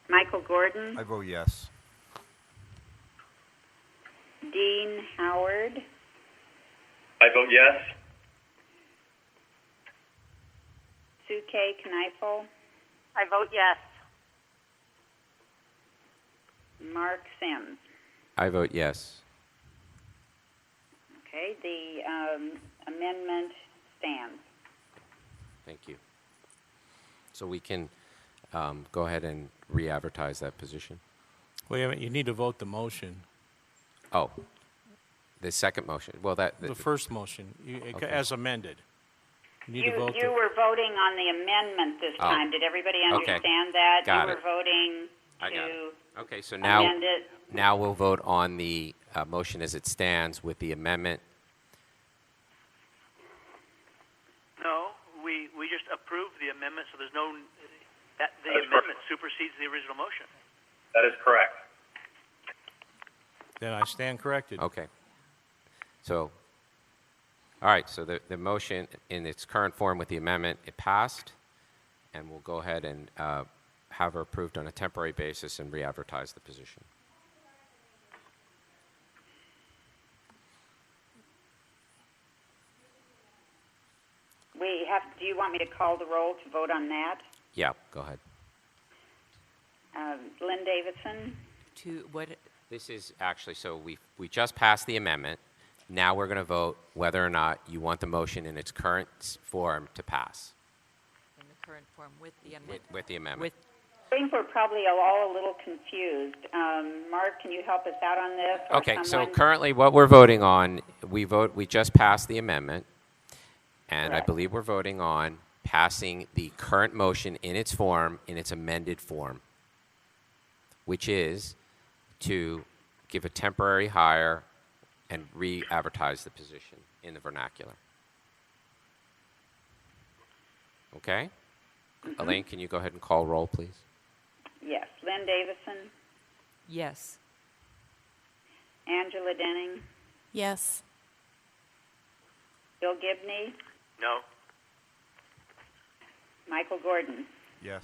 Michael Gordon? I vote yes. Dean Howard? I vote yes. Sue K. Kneifel? I vote yes. Mark Sims? I vote yes. Okay, the amendment stands. Thank you. So we can go ahead and re-advertise that position. Wait a minute, you need to vote the motion. Oh, the second motion. Well, The first motion, Okay. as amended. You need to vote You were voting on the amendment this Oh. time. Did everybody Okay. understand that? Got you it. were voting I got to it. Okay, so now amend it. now we'll vote on the motion as it stands with the amendment. No, we just approved the amendment, so there's no, the That is amendment supersedes the original motion. That is correct. Then I stand corrected. Okay. So, all right, so the motion in its current form with the amendment, it passed, and we'll go ahead and have her approved on a temporary basis and re-advertise the position. Do you want me to call the roll to vote on that? Yeah, go ahead. Lynn Davison? To what? This is actually, so we just passed the amendment. Now we're going to vote whether or not you want the motion in its current form to pass. In the current form with the amendment. With the amendment. I think we're probably all a little confused. Mark, can you help us out on this? Or Okay, so someone? currently what we're voting on, we just passed the amendment, and Correct. I believe we're voting on passing the current motion in its form, in its amended form, which is to give a temporary hire and re-advertise the position in the vernacular. Okay? Elaine, can you go ahead and call roll, please? Yes. Lynn Davison? Yes. Angela Denning? Yes. Bill Gibney? No. Michael Gordon? Yes.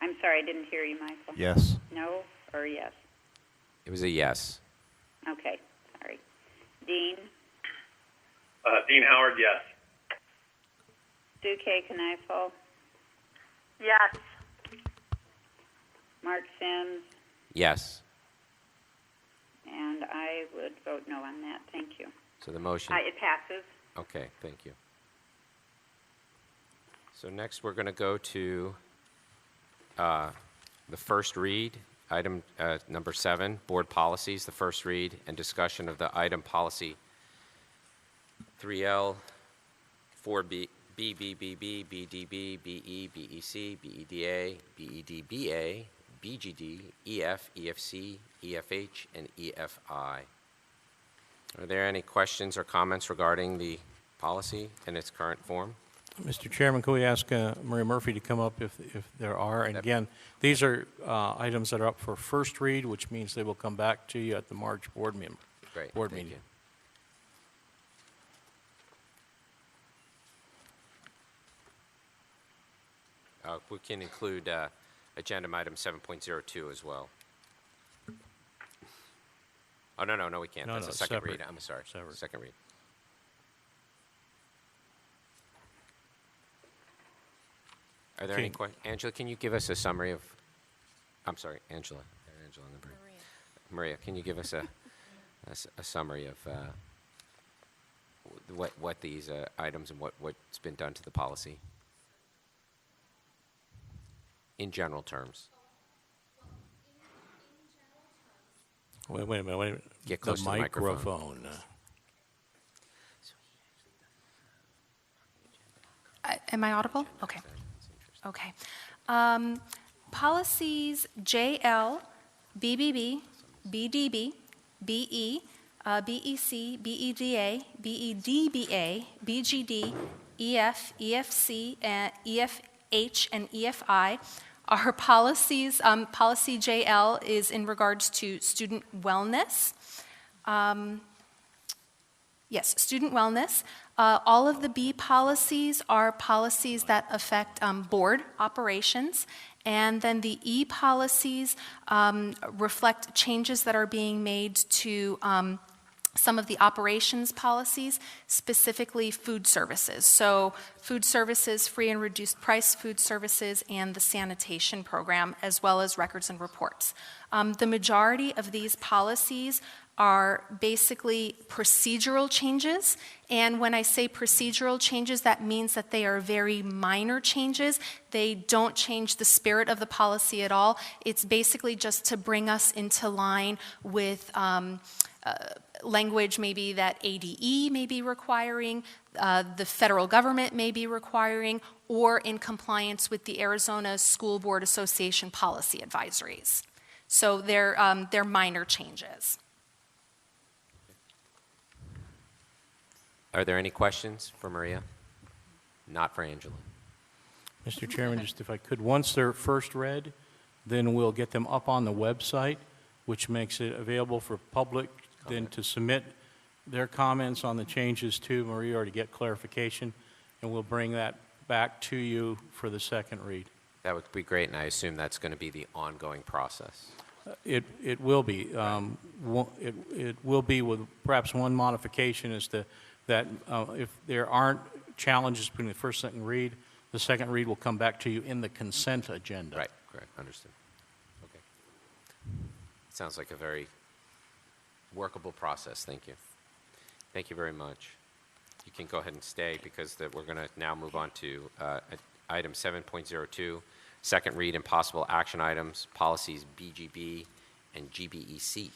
I'm sorry, I didn't hear you, Michael. Yes. No or yes? It was a yes. Okay, sorry. Dean? Dean Howard, yes. Sue K. Kneifel? Yes. Mark Sims? Yes. And I would vote no on that. Thank you. So the motion. It passes. Okay, thank you. So next we're going to go to the first read, item number 7, board policies, the first read and discussion of the item policy 3L, 4B, BBBB, BDB, BE, BEC, BEDA, BEDBA, BGD, EF, EFC, EFH, and EFI. Are there any questions or comments regarding the policy in its current form? Mr. Chairman, can we ask Maria Murphy to come up if there are? And again, these are items that are up for first read, which means they will come back to you at the March board Great. board Thank meeting. you. We can include agenda item 7.02 as well. Oh, no, we can't. No, That's no, a second separate. read. I'm sorry. Separate. Second read. Are there any Okay. questions? Angela, can you give us a summary of, I'm sorry, Angela. Angela and Maria, can you give us a summary of what these items and what's been done to the policy? In general terms. Wait a minute. Get close to the microphone. Am I audible? Okay. Okay. Policies JL, BBB, BDB, BE, BEC, BEDA, BEDBA, BGD, EF, EFC, and EFH, and EFI are policies. Policy JL is in regards to student wellness. Yes, student wellness. All of the B policies are policies that affect board operations. And then the E policies reflect changes that are being made to some of the operations policies, specifically food services. So food services, free and reduced price food services, and the sanitation program, as well as records and reports. The majority of these policies are basically procedural changes. And when I say procedural changes, that means that they are very minor changes. They don't change the spirit of the policy at all. It's basically just to bring us into line with language maybe that ADE may be requiring, the federal government may be requiring, or in compliance with the Arizona School Board Association policy advisories. So they're minor changes. Are there any questions for Maria? Not for Angela. Mr. Chairman, just if I could, once they're first read, then we'll get them up on the website, which makes it available for public then to submit their comments on the changes to Maria or to get clarification, and we'll bring that back to you for the second read. That would be great, and I assume that's going to be the ongoing process. It will be. It will be with perhaps one modification as to that if there aren't challenges between the first and second read, the second read will come back to you in the consent agenda. Right, correct, understood. Okay. Sounds like a very workable process. Thank you. Thank you very much. You can go ahead and stay because we're going to now move on to item 7.02, second read and possible action items, policies BGB and GBEC.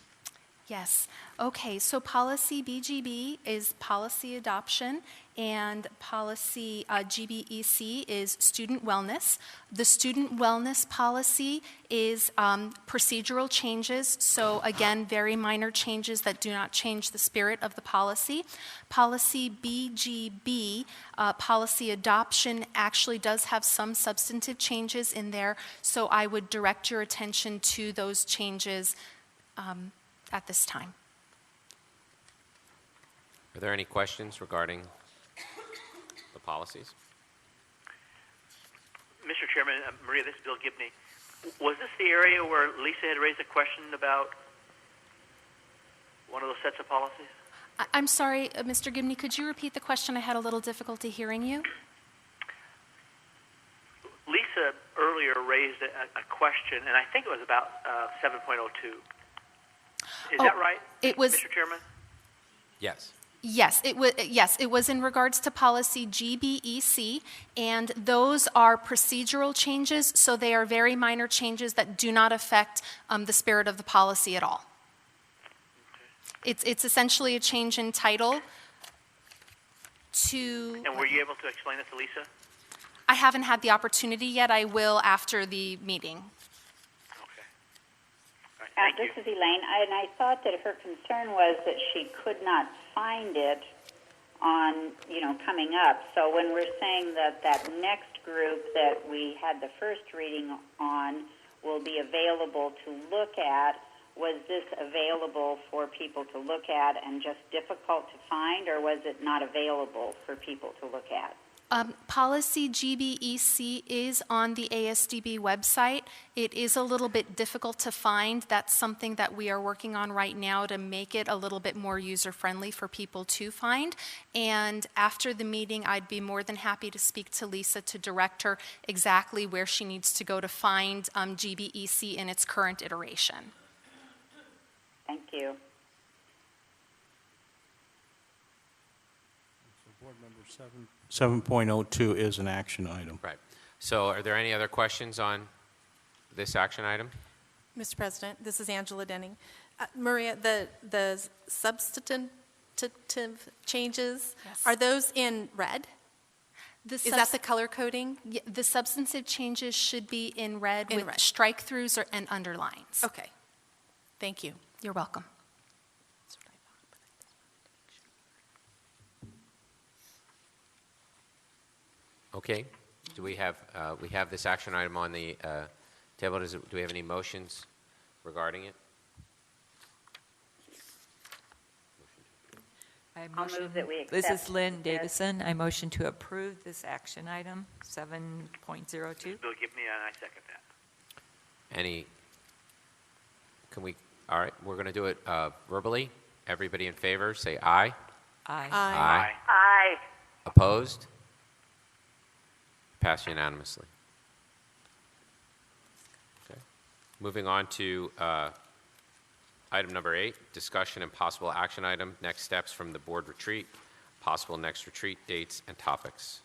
Yes. Okay, so policy BGB is policy adoption, and policy GBEC is student wellness. The student wellness policy is procedural changes, so again, very minor changes that do not change the spirit of the policy. Policy BGB, policy adoption, actually does have some substantive changes in there, so I would direct your attention to those changes at this time. Are there any questions regarding the policies? Mr. Chairman, Maria, this is Bill Gibney. Was this the area where Lisa had raised a question about one of those sets of policies? I'm sorry, Mr. Gibney, could you repeat the question? I had a little difficulty hearing you. Lisa earlier raised a question, and I think it was about 7.02. Is that right, Mr. Chairman? Yes. Yes, it was in regards to policy GBEC, and those are procedural changes, so they are very minor changes that do not affect the spirit of the policy at all. Okay. It's essentially a change in title to... And were you able to explain it to Lisa? I haven't had the opportunity yet. I will after the meeting. This is Elaine, and I thought that her concern was that she could not find it on, coming up. So when we're saying that next group that we had the first reading on will be available to look at, was this available for people to look at and just difficult to find, or was it not available for people to look at? Policy GBEC is on the ASDB website. It is a little bit difficult to find. That's something that we are working on right now to make it a little bit more user-friendly for people to find. And after the meeting, I'd be more than happy to speak to Lisa to direct her exactly where she needs to go to find GBEC in its current iteration. Thank you. Board member 7.02 is an action item. Right. So are there any other questions on this action item? Mr. President, this is Angela Denning. Maria, the substantive changes, Yes. are those in red? Is that the color coding? Yeah, the substantive changes should be in red In with red. strike-throughs and underlines. Okay. Thank you. You're welcome. Okay. Do we have this action item on the table? Do we have any motions regarding it? I'll move that we accept. This is Lynn Davison. I motion to approve this action item, 7.02. Bill, give me, and I second that. All right, we're going to do it verbally. Everybody in favor, say aye. Aye. Aye. Aye. Opposed? Passed unanimously. Okay. Moving on to item number 8, discussion and possible action item, next steps from the board retreat, possible next retreat dates and topics.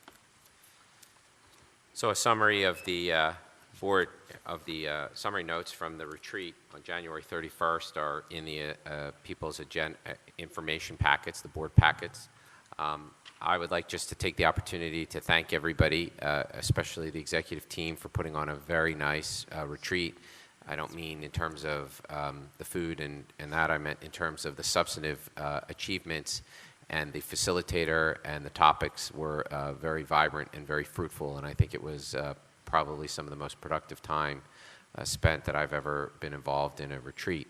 So a summary of the summary notes from the retreat on January 31st are in the people's agenda information packets, the board packets. I would like just to take the opportunity to thank everybody, especially the executive team, for putting on a very nice retreat. I don't mean in terms of the food and that, I meant in terms of the substantive achievements, and the facilitator and the topics were very vibrant and very fruitful, and I think it was probably some of the most productive time spent that I've ever been involved in a retreat.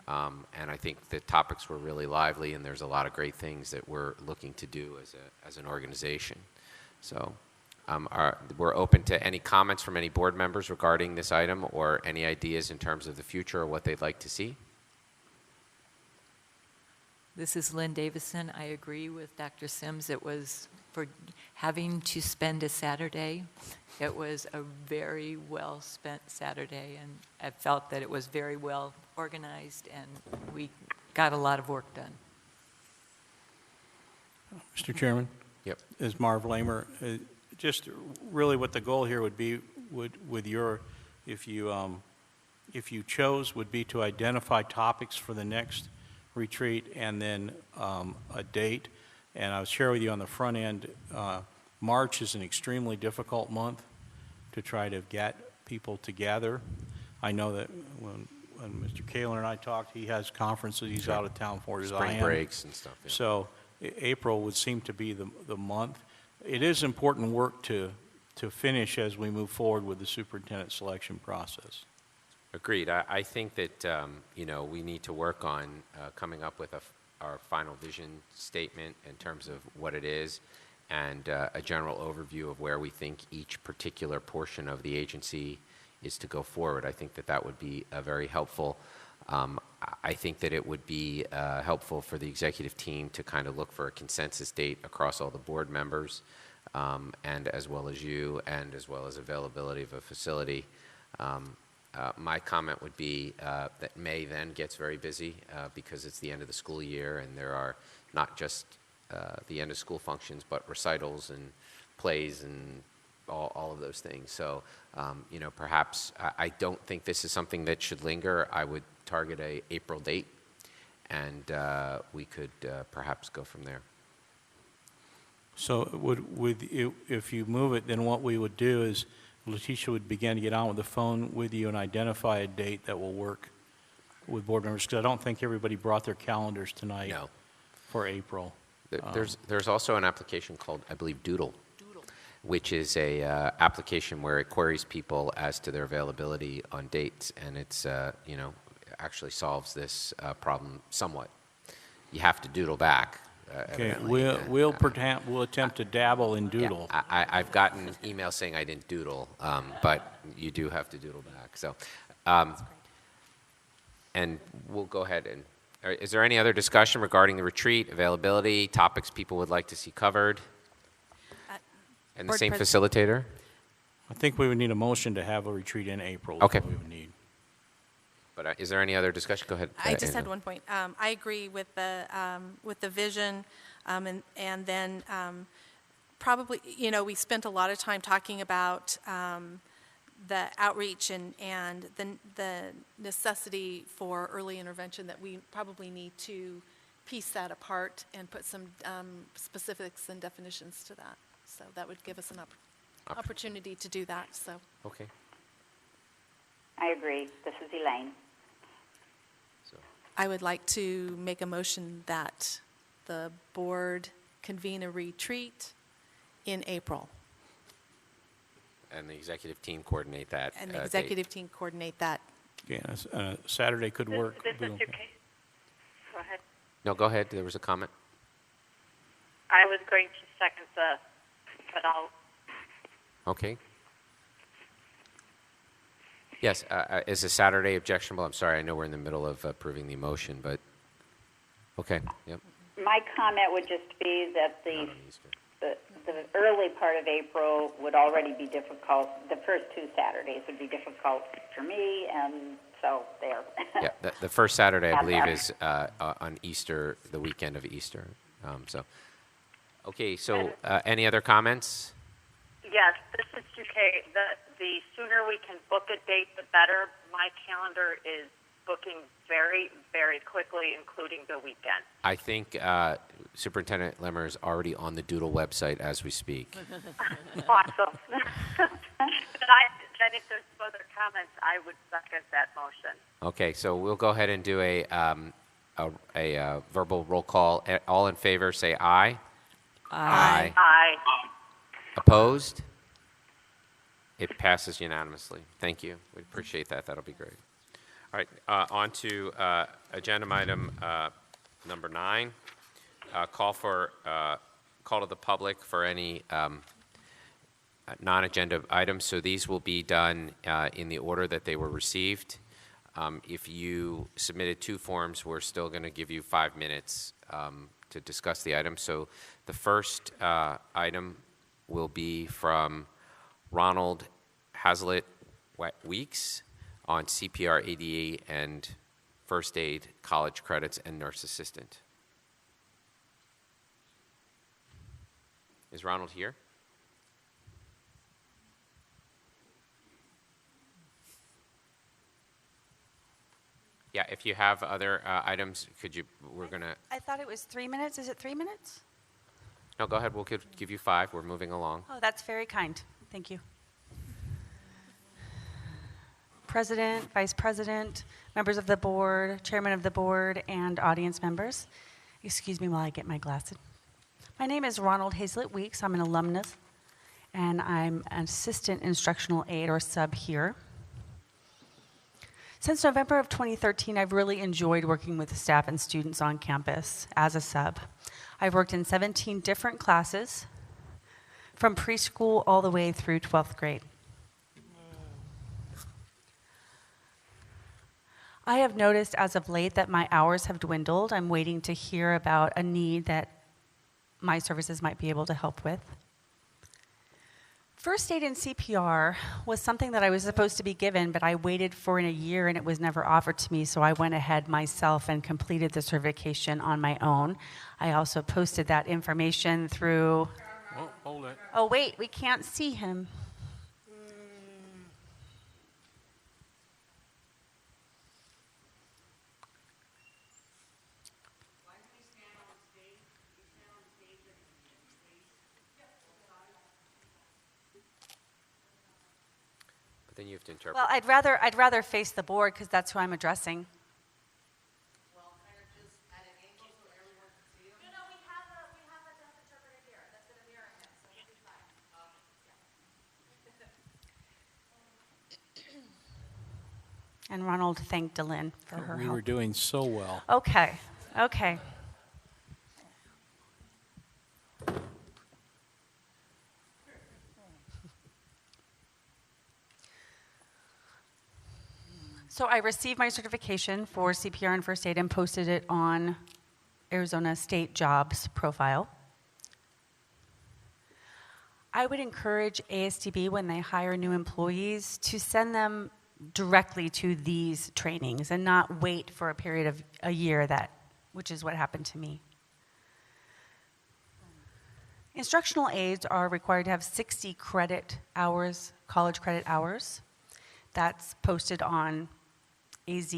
And I think the topics were really lively, and there's a lot of great things that we're looking to do as an organization. So we're open to any comments from any board members regarding this item or any ideas in terms of the future or what they'd like to see. This is Lynn Davison. I agree with Dr. Sims. It was, for having to spend a Saturday, it was a very well spent Saturday, and I felt that it was very well organized, and we got a lot of work done. Mr. Chairman? Yep. Is Marv Lamer, just really what the goal here would be, with your, if you chose, would be to identify topics for the next retreat and then a date. And I'll share with you on the front end, March is an extremely difficult month to try to get people together. I know that when Mr. Kaler and I talked, he has conferences he's out of town for, as I am. Spring breaks and stuff. Yeah. So April would seem to be the month. It is important work to finish as we move forward with the superintendent selection process. Agreed. I think that we need to work on coming up with our final vision statement in terms of what it is, and a general overview of where we think each particular portion of the agency is to go forward. I think that would be very helpful. I think that it would be helpful for the executive team to kind of look for a consensus date across all the board members, and as well as you, and as well as availability of a facility. My comment would be that May then gets very busy because it's the end of the school year, and there are not just the end of school functions, but recitals and plays and all of those things. So, perhaps I don't think this is something that should linger. I would target a April date, and we could perhaps go from there. So if you move it, then what we would do is Letitia would begin to get on with the phone with you and identify a date that will work with board members, because I don't think everybody brought their calendars tonight for April. There's also an application called, I believe, Doodle, which is a application where it queries people as to their availability on dates, and it's actually solves this problem somewhat. You have to doodle back. Okay, evidently. we'll attempt to dabble in doodle. Yeah, I've gotten emails saying I didn't doodle, but you do have to doodle back. So, and we'll go ahead and. Is there any other discussion regarding the retreat, availability, topics people would like to see covered? And the same facilitator? I think we would need a motion to have a retreat in April. is Okay. what we would need. But is there any other discussion? Go ahead. I just had Angela. one point. I agree with the vision, and then probably, we spent a lot of time talking about the outreach and the necessity for early intervention, that we probably need to piece that apart and put some specifics and definitions to that. So that would give us an opportunity to do that. So. Okay. I agree. This is Elaine. I would like to make a motion that the board convene a retreat in April. And the executive team coordinate that. And the executive team coordinate that. Yeah, Saturday could work. This is okay. Go ahead. No, go ahead. There was a comment. I was going to second but I'll. Okay. Yes, is a Saturday objectionable? I'm sorry, I know we're in the middle of approving the motion, but, okay, yep. My comment would just be that the early part of April would already be difficult. The first 2 Saturdays would be difficult for me, and so there. Yeah, the first Saturday, I believe, is on Easter, the weekend of Easter. Okay, so any other comments? Yes, this is UK. The sooner we can book a date, the better. My calendar is booking very, very quickly, including the weekend. I think Superintendent Lemmer is already on the Doodle website as we speak. Awesome. Then if there's further comments, I would second that motion. Okay, so we'll go ahead and do a verbal roll call. All in favor, say aye. Aye. Opposed? It passes unanimously. Thank you. We appreciate that. That'll be great. All right, on to agenda item number 9. Call to the public for any non-agenda items. So these will be done in the order that they were received. If you submitted 2 forms, we're still going to give you 5 minutes to discuss the item. So the first item will be from Ronald Hazlitt Weeks on CPR, ADA, and first aid, college credits, and nurse assistant. Is Ronald here? Yeah, if you have other items, we're going to... I thought it was 3 minutes. Is it 3 minutes? No, go ahead. We'll give you 5. We're moving along. Oh, that's very kind. Thank you. President, Vice President, members of the board, Chairman of the board, and audience members. Excuse me while I get my glasses. My name is Ronald Hazlitt Weeks. I'm an alumnus, and I'm an assistant instructional aide or sub here. Since November of 2013, I've really enjoyed working with the staff and students on campus as a sub. I've worked in 17 different classes, from preschool all the way through 12th grade. I have noticed as of late that my hours have dwindled. I'm waiting to hear about a need that my services might be able to help with. First aid and CPR was something that I was supposed to be given, but I waited for a year and it was never offered to me, so I went ahead myself and completed the certification on my own. I also posted that information through... Oh, hold it. Oh, wait, we can't see him. Then you have to interpret. Well, I'd rather face the board because that's who I'm addressing. And Ronald thanked Delynn for her We help. were doing so well. Okay, okay. So I received my certification for CPR and first aid and posted it on Arizona State Jobs profile. I would encourage ASDB when they hire new employees to send them directly to these trainings and not wait for a period of a year, which is what happened to me. Instructional aides are required to have 60 credit hours, college credit hours. That's posted on AZ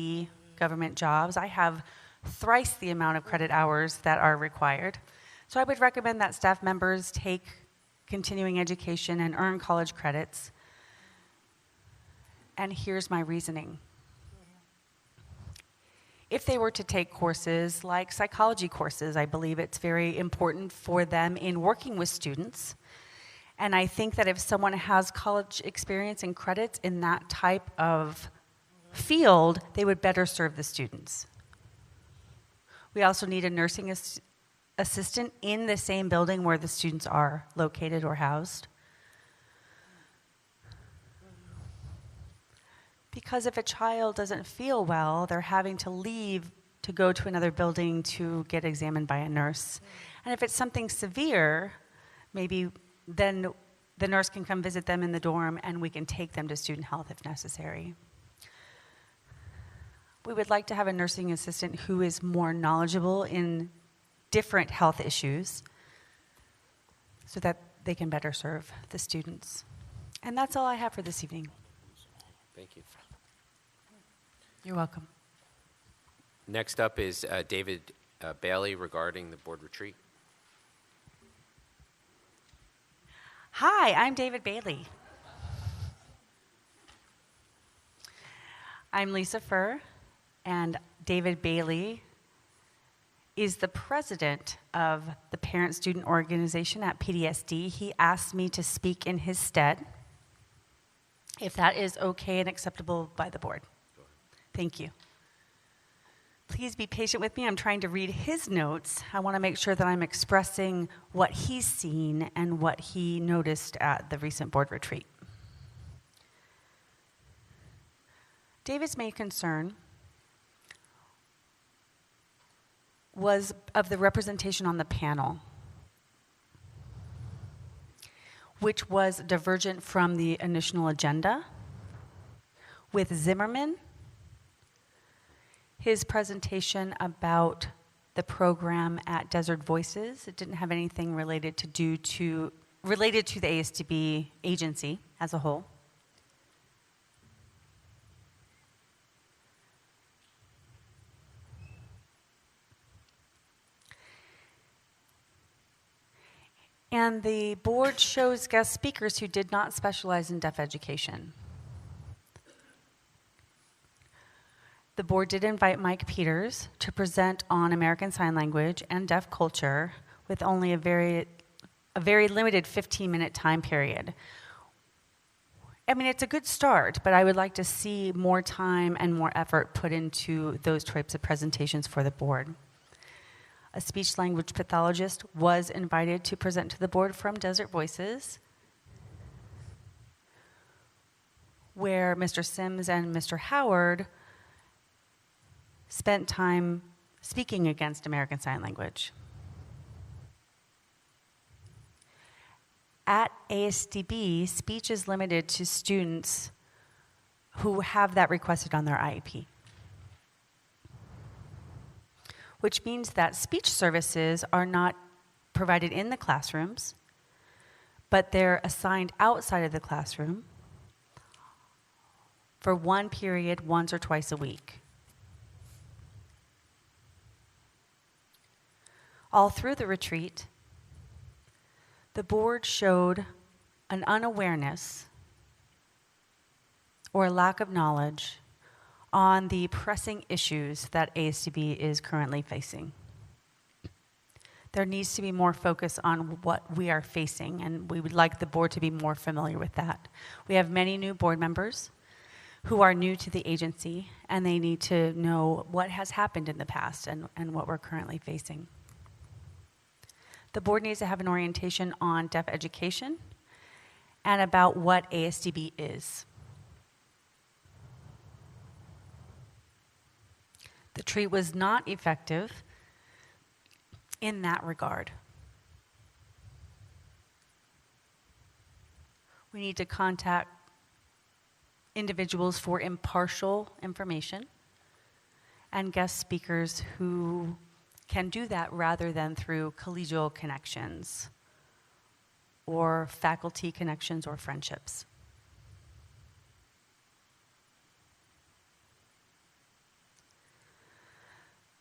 government jobs. I have thrice the amount of credit hours that are required. So I would recommend that staff members take continuing education and earn college credits. And here's my reasoning. If they were to take courses like psychology courses, I believe it's very important for them in working with students. And I think that if someone has college experience and credits in that type of field, they would better serve the students. We also need a nursing assistant in the same building where the students are located or housed. Because if a child doesn't feel well, they're having to leave to go to another building to get examined by a nurse. And if it's something severe, maybe then the nurse can come visit them in the dorm and we can take them to student health if necessary. We would like to have a nursing assistant who is more knowledgeable in different health issues so that they can better serve the students. And that's all I have for this evening. Thank you. You're welcome. Next up is David Bailey regarding the board retreat. Hi, I'm David Bailey. I'm Lisa Furr, and David Bailey is the president of the parent-student organization at PDSD. He asked me to speak in his stead, if that is okay and acceptable by the board. Thank you. Please be patient with me. I'm trying to read his notes. I want to make sure that I'm expressing what he's seen and what he noticed at the recent board retreat. David's main concern was of the representation on the panel, which was divergent from the initial agenda. With Zimmerman, his presentation about the program at Desert Voices, it didn't have anything related to the ASDB agency as a whole. And the board shows guest speakers who did not specialize in deaf education. The board did invite Mike Peters to present on American Sign Language and deaf culture with only a very limited 15-minute time period. I mean, it's a good start, but I would like to see more time and more effort put into those types of presentations for the board. A speech-language pathologist was invited to present to the board from Desert Voices, where Mr. Sims and Mr. Howard spent time speaking against American Sign Language. At ASDB, speech is limited to students who have that requested on their IEP, which means that speech services are not provided in the classrooms, but they're assigned outside of the classroom for one period once or twice a week. All through the retreat, the board showed an unawareness or a lack of knowledge on the pressing issues that ASDB is currently facing. There needs to be more focus on what we are facing, and we would like the board to be more familiar with that. We have many new board members who are new to the agency, and they need to know what has happened in the past and what we're currently facing. The board needs to have an orientation on deaf education and about what ASDB is. The treat was not effective in that regard. We need to contact individuals for impartial information and guest speakers who can do that rather than through collegial connections or faculty connections or friendships.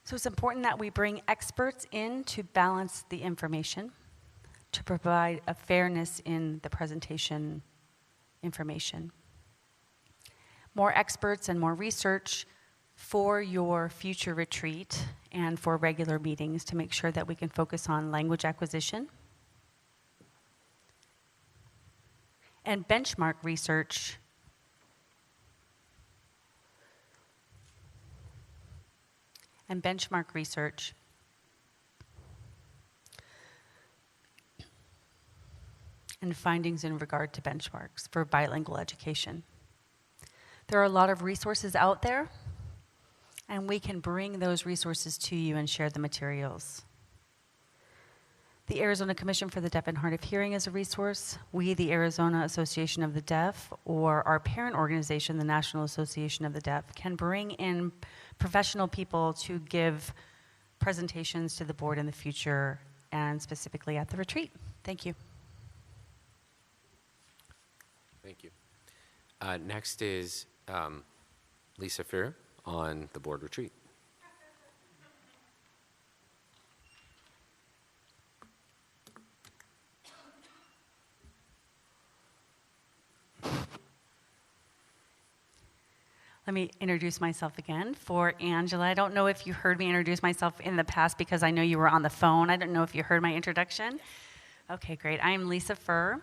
So it's important that we bring experts in to balance the information, to provide a fairness in the presentation information. More experts and more research for your future retreat and for regular meetings to make sure that we can focus on language acquisition and benchmark research and findings in regard to benchmarks for bilingual education. There are a lot of resources out there, and we can bring those resources to you and share the materials. The Arizona Commission for the Deaf and Hard of Hearing is a resource. We, the Arizona Association of the Deaf, or our parent organization, the National Association of the Deaf, can bring in professional people to give presentations to the board in the future and specifically at the retreat. Thank you. Thank you. Next is Lisa Fear on the board retreat. Let me introduce myself again. For Angela, I don't know if you heard me introduce myself in the past because I know you were on the phone. I don't know if you heard my introduction. Okay, great. I am Lisa Furr.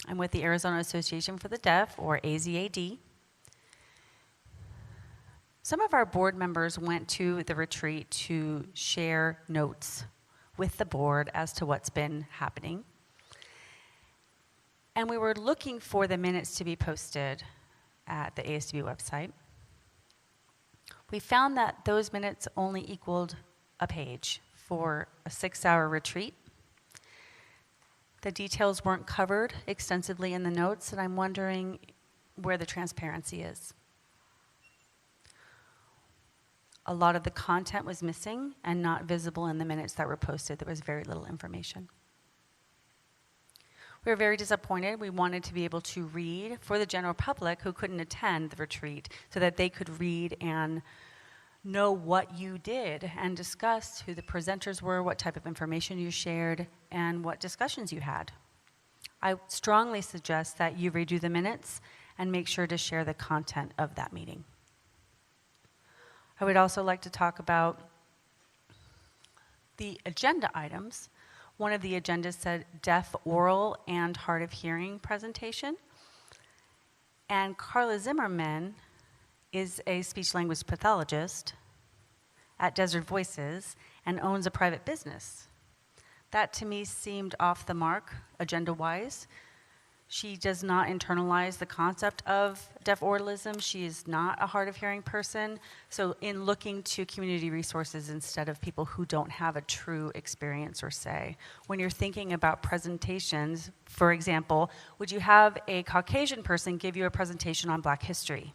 I'm with the Arizona Association for the Deaf, or AZAD. Some of our board members went to the retreat to share notes with the board as to what's been happening. And we were looking for the minutes to be posted at the ASDB website. We found that those minutes only equaled a page for a 6-hour retreat. The details weren't covered extensively in the notes, and I'm wondering where the transparency is. A lot of the content was missing and not visible in the minutes that were posted. There was very little information. We were very disappointed. We wanted to be able to read for the general public who couldn't attend the retreat so that they could read and know what you did and discuss who the presenters were, what type of information you shared, and what discussions you had. I strongly suggest that you redo the minutes and make sure to share the content of that meeting. I would also like to talk about the agenda items. One of the agendas said deaf oral and hard of hearing presentation. And Carla Zimmerman is a speech language pathologist at Desert Voices and owns a private business. That to me seemed off the mark agenda-wise. She does not internalize the concept of deaf oralism. She is not a hard of hearing person. So in looking to community resources instead of people who don't have a true experience or say, when you're thinking about presentations, for example, would you have a Caucasian person give you a presentation on Black history?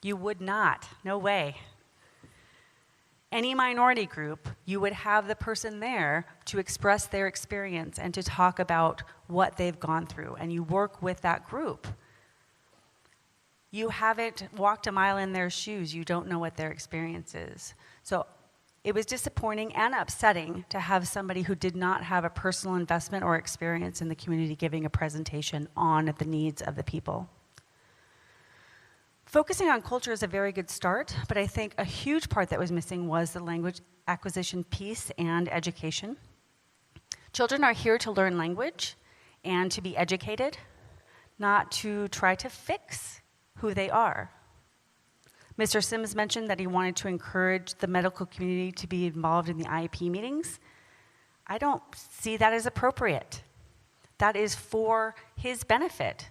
You would not, no way. Any minority group, you would have the person there to express their experience and to talk about what they've gone through, and you work with that group. You haven't walked a mile in their shoes, you don't know what their experience is. So it was disappointing and upsetting to have somebody who did not have a personal investment or experience in the community giving a presentation on the needs of the people. Focusing on culture is a very good start, but I think a huge part that was missing was the language acquisition piece and education. Children are here to learn language and to be educated, not to try to fix who they are. Mr. Sims mentioned that he wanted to encourage the medical community to be involved in the IEP meetings. I don't see that as appropriate. That is for his benefit.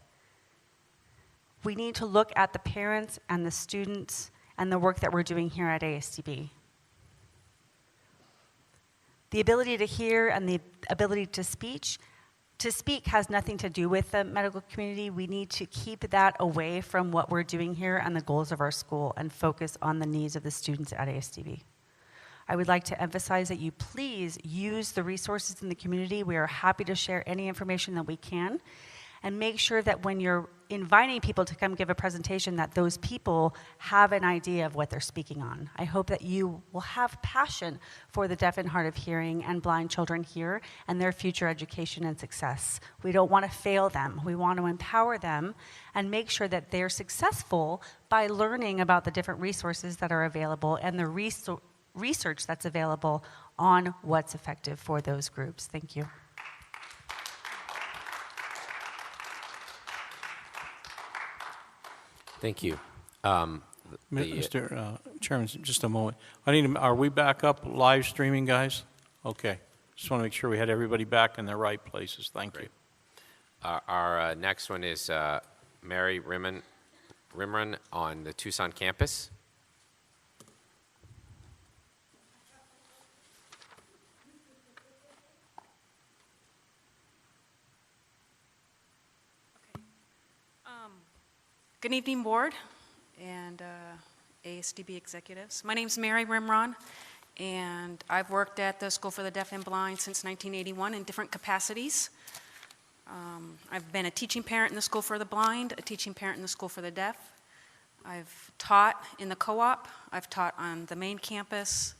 We need to look at the parents and the students and the work that we're doing here at ASDB. The ability to hear and the ability to speak has nothing to do with the medical community. We need to keep that away from what we're doing here and the goals of our school and focus on the needs of the students at ASDB. I would like to emphasize that you please use the resources in the community. We are happy to share any information that we can, and make sure that when you're inviting people to come give a presentation, that those people have an idea of what they're speaking on. I hope that you will have passion for the deaf and hard of hearing and blind children here and their future education and success. We don't want to fail them. We want to empower them and make sure that they're successful by learning about the different resources that are available and the research that's available on what's effective for those groups. Thank you. Thank you. Mr. Chairman, just a moment. Are we back up live streaming, guys? Okay. Just want to make sure we had everybody back in their right places. Thank you. Our next one is Mary Rimron on the Tucson campus. Good evening, board and ASDB executives. My name is Mary Rimron, and I've worked at the School for the Deaf and Blind since 1981 in different capacities. I've been a teaching parent in the School for the Blind, a teaching parent in the School for the Deaf. I've taught in the co-op. I've taught on the main campus.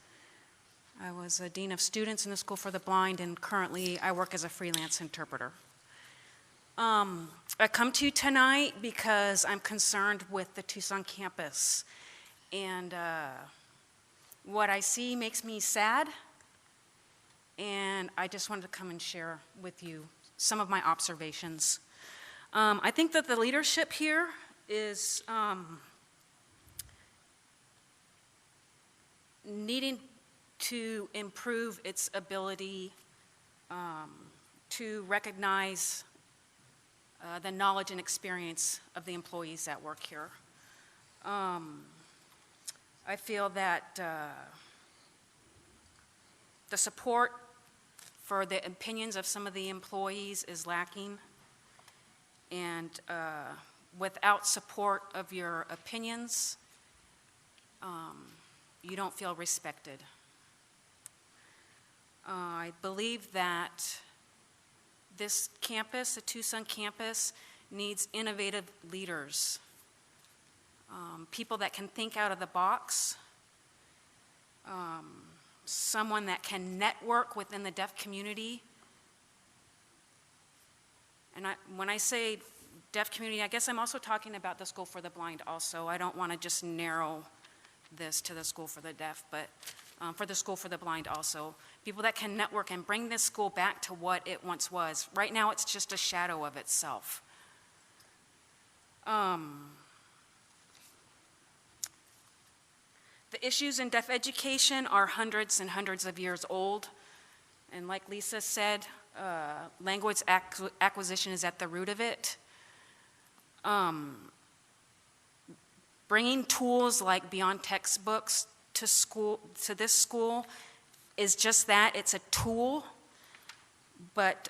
I was a dean of students in the School for the Blind, and currently I work as a freelance interpreter. I come to you tonight because I'm concerned with the Tucson campus, and what I see makes me sad, and I just wanted to come and share with you some of my observations. I think that the leadership here is needing to improve its ability to recognize the knowledge and experience of the employees that work here. I feel that the support for the opinions of some of the employees is lacking, and without support of your opinions, you don't feel respected. I believe that this campus, the Tucson campus, needs innovative leaders, people that can think out of the box, someone that can network within the deaf community. And when I say deaf community, I guess I'm also talking about the School for the Blind also. I don't want to just narrow this to the School for the Deaf, but for the School for the Blind also. People that can network and bring this school back to what it once was. Right now, it's just a shadow of itself. The issues in deaf education are hundreds and hundreds of years old. And like Lisa said, language acquisition is at the root of it. Bringing tools like beyond textbooks to this school is just that. It's a tool, but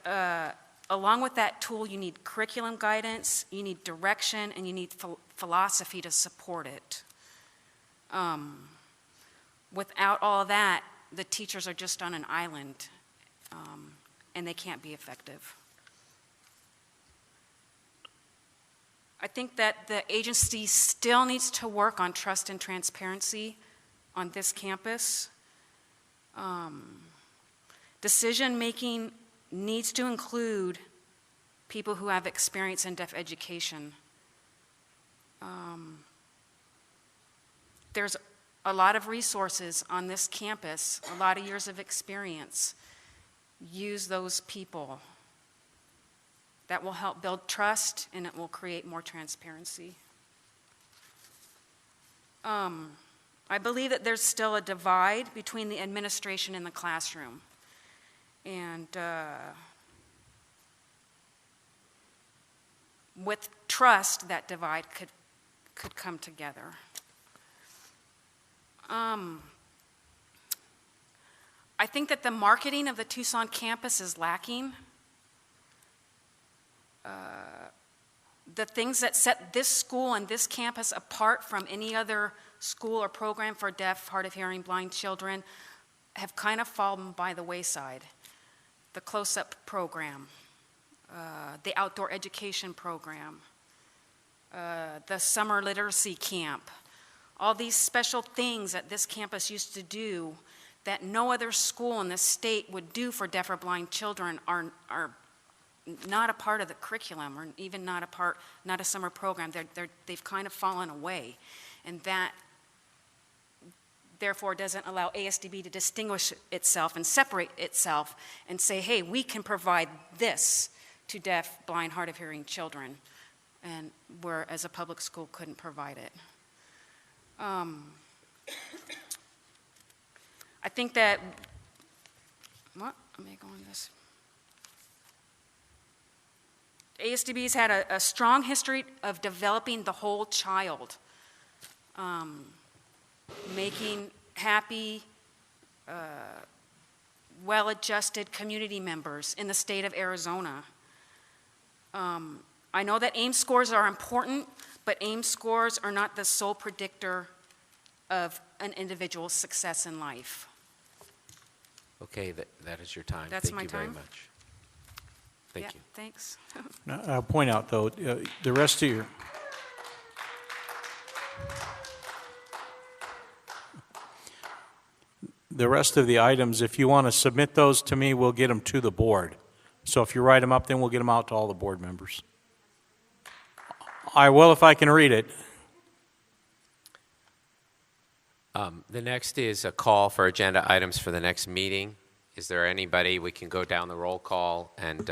along with that tool, you need curriculum guidance, you need direction, and you need philosophy to support it. Without all that, the teachers are just on an island, and they can't be effective. I think that the agency still needs to work on trust and transparency on this campus. Decision-making needs to include people who have experience in deaf education. There's a lot of resources on this campus, a lot of years of experience. Use those people That will help build trust, and it will create more transparency. I believe that there's still a divide between the administration and the classroom. And with trust, that divide could come together. I think that the marketing of the Tucson campus is lacking. The things that set this school and this campus apart from any other school or program for deaf, hard of hearing, blind children have kind of fallen by the wayside. The close-up program, the outdoor education program, the summer literacy camp, all these special things that this campus used to do that no other school in the state would do for deaf or blind children are not a part of the curriculum, or even not a summer program. They've kind of fallen away. And that, therefore, doesn't allow ASDB to distinguish itself and separate itself and say, hey, we can provide this to deaf, blind, hard of hearing children, and where as a public school couldn't provide it. I think that, what, let me go on this. ASDB's had a strong history of developing the whole child, making happy, well-adjusted community members in the state of Arizona. I know that AIMS scores are important, but AIMS scores are not the sole predictor of an individual's success in life. Okay, that is your time. That's Thank my you very time? much. Thank you. Thanks. Now, I'll point out, though, the rest of your... The rest of the items, if you want to submit those to me, we'll get them to the board. So if you write them up, then we'll get them out to all the board members. I will if I can read it. The next is a call for agenda items for the next meeting. Is there anybody, we can go down the roll call and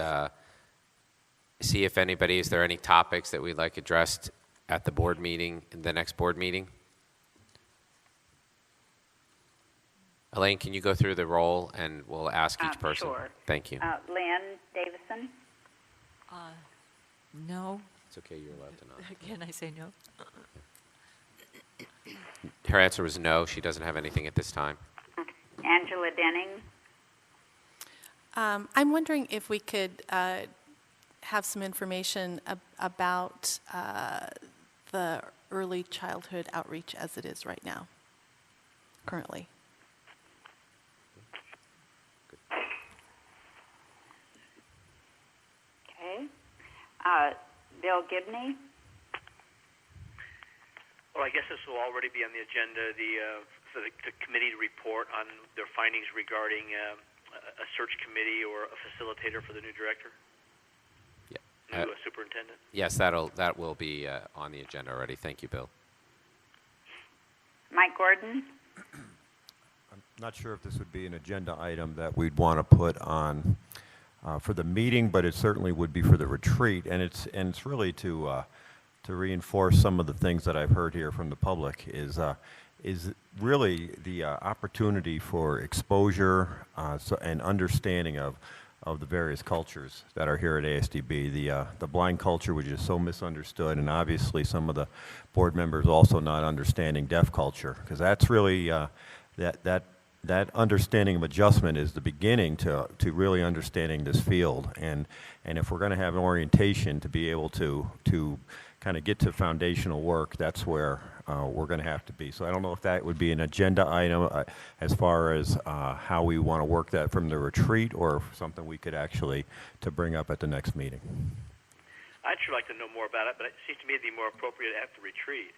see if anybody, is there any topics that we'd like addressed at the board meeting, in the next board meeting? Elaine, can you go through the roll and we'll ask each person? Sure. Thank you. Lynn Davison? No. It's okay, you're allowed to not. Can I say no? Her answer was no. She doesn't have anything at this time. Angela Denning? I'm wondering if we could have some information about the early childhood outreach as it is right now, currently. Okay. Bill Gibney? Well, I guess this will already be on the agenda, for the committee to report on their findings regarding a search committee or a facilitator for the new director? Yeah. New superintendent? Yes, that will be on the agenda already. Thank you, Bill. Mike Gordon? I'm not sure if this would be an agenda item that we'd want to put on for the meeting, but it certainly would be for the retreat, and it's really to reinforce some of the things that I've heard here from the public is really the opportunity for exposure and understanding of the various cultures that are here at ASDB. The blind culture, which is so misunderstood, and obviously some of the board members also not understanding deaf culture, because that's really that understanding of adjustment is the beginning to really understanding this field. And if we're going to have an orientation to be able to kind of get to foundational work, that's where we're going to have to be. So I don't know if that would be an agenda item as far as how we want to work that from the retreat, or something we could actually to bring up at the next meeting. I'd sure like to know more about it, but it seems to me to be more appropriate at the retreat.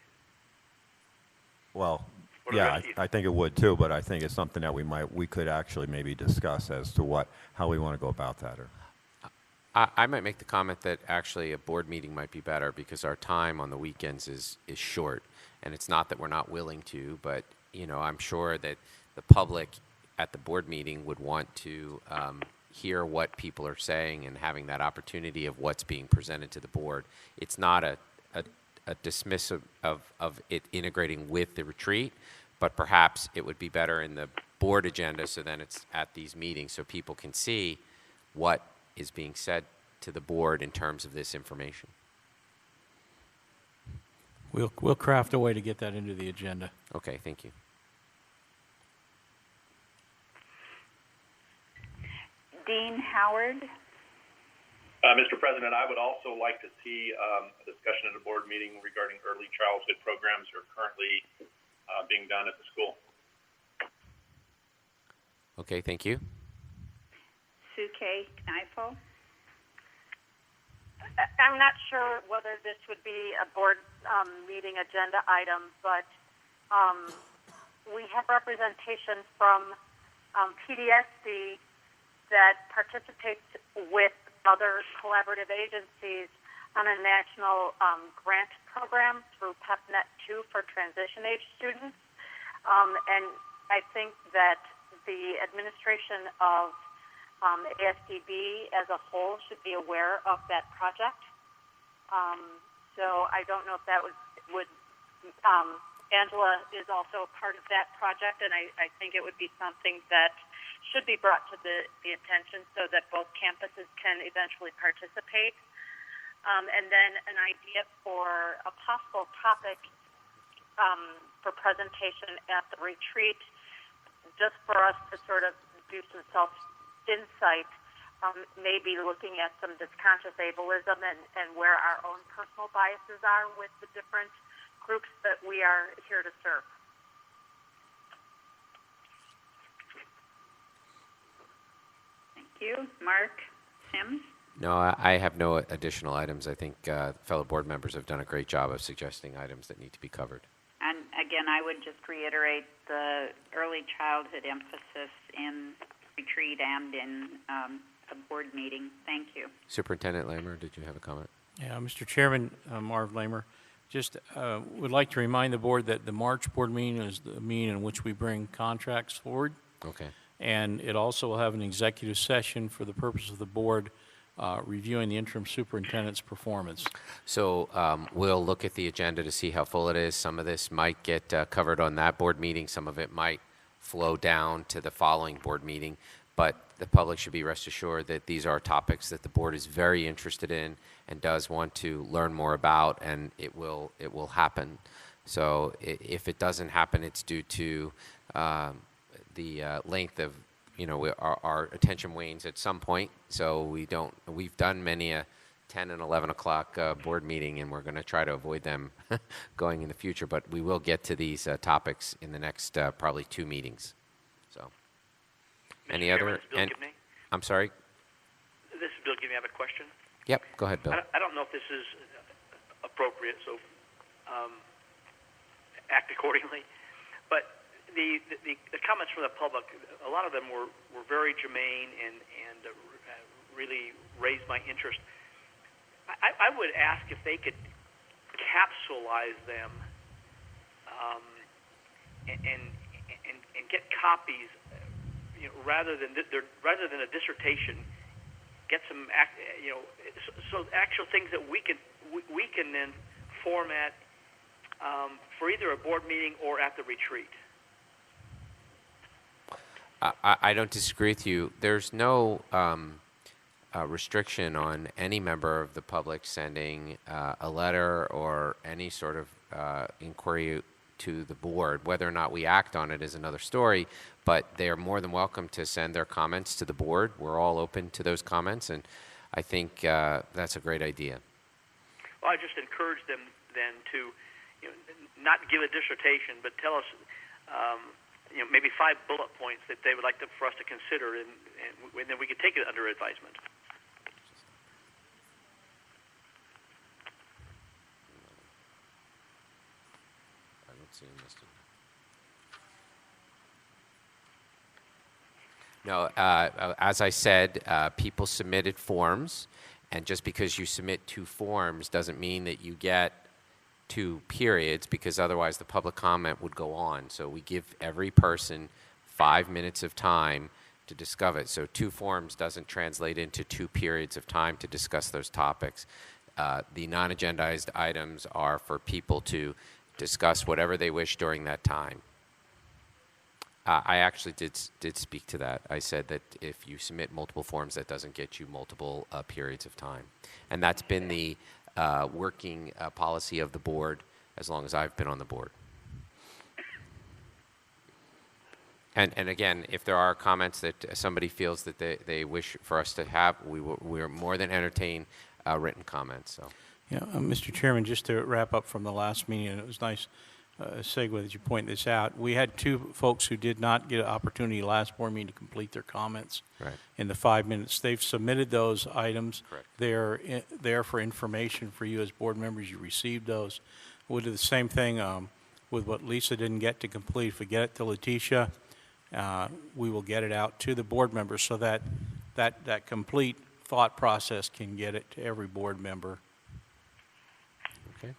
Well, yeah, I think it would too, but I think it's something that we could actually maybe discuss as to how we want to go about that. I might make the comment that actually a board meeting might be better, because our time on the weekends is short. And it's not that we're not willing to, but I'm sure that the public at the board meeting would want to hear what people are saying and having that opportunity of what's being presented to the board. It's not a dismiss of it integrating with the retreat, but perhaps it would be better in the board agenda so then it's at these meetings so people can see what is being said to the board in terms of this information. We'll craft a way to get that into the agenda. Okay, thank you. Dean Howard. Mr. President, I would also like to see a discussion at a board meeting regarding early childhood programs that are currently being done at the school. Okay, thank you. Sue K. Kneifel. I'm not sure whether this would be a board meeting agenda item, but we have representation from PDSD that participates with other collaborative agencies on a national grant program through PEPNet 2 for transition age students. And I think that the administration of ASDB as a whole should be aware of that project. So I don't know if that would Angela is also part of that project, and I think it would be something that should be brought to the attention so that both campuses can eventually participate. And then an idea for a possible topic for presentation at the retreat, just for us to sort of do some self-insight, maybe looking at some disconscious ableism and where our own personal biases are with the different groups that we are here to serve. Thank you. Mark Sims. No, I have no additional items. I think fellow board members have done a great job of suggesting items that need to be covered. And again, I would just reiterate the early childhood emphasis in retreat and in a board meeting. Thank you. Superintendent Lamer, did you have a comment? Yeah, Mr. Chairman, Marv Lamer, just would like to remind the board that the March board meeting is the meeting in which we bring contracts forward. Okay. And it also will have an executive session for the purpose of the board reviewing the interim superintendent's performance. So we'll look at the agenda to see how full it is. Some of this might get covered on that board meeting. Some of it might flow down to the following board meeting. But the public should be rest assured that these are topics that the board is very interested in and does want to learn more about, and it will happen. So if it doesn't happen, it's due to the length of, our attention wanes at some point. So we've done many a 10 and 11 o'clock board meeting, and we're going to try to avoid them going in the future. But we will get to these topics in the next probably 2 meetings. So, any other? I'm sorry. This is Bill Gibney. I have a question. Yep. Go ahead, Bill. I don't know if this is appropriate, so act accordingly. But the comments from the public, a lot of them were very germane and really raised my interest. I would ask if they could capsulize them and get copies, rather than a dissertation. Get some so actual things that we can then format for either a board meeting or at the retreat. I don't disagree with you. There's no restriction on any member of the public sending a letter or any sort of inquiry to the board. Whether or not we act on it is another story, but they are more than welcome to send their comments to the board. We're all open to those comments, and I think that's a great idea. Well, I just encourage them then to not give a dissertation, but tell us maybe 5 bullet points that they would like for us to consider, and then we could take it under advisement. I don't see him listed. No, as I said, people submitted forms, and just because you submit 2 forms doesn't mean that you get 2 periods, because otherwise the public comment would go on. So we give every person 5 minutes of time to discuss it. So 2 forms doesn't translate into 2 periods of time to discuss those topics. The non-agendized items are for people to discuss whatever they wish during that time. I actually did speak to that. I said that if you submit multiple forms, that doesn't get you multiple periods of time. And that's been the working policy of the board as long as I've been on the board. And again, if there are comments that somebody feels that they wish for us to have, we're more than entertain written comments. So. Yeah, Mr. Chairman, just to wrap up from the last meeting, and it was nice segue that you point this out. We had 2 folks who did not get an opportunity last board meeting to complete their comments in the 5 minutes. They've submitted those items. Correct. They're there for information for you as board members. You received those. We'll do the same thing with what Lisa didn't get to complete. If we get it to Letitia, we will get it out to the board members so that that complete thought process can get it to every board member. Okay.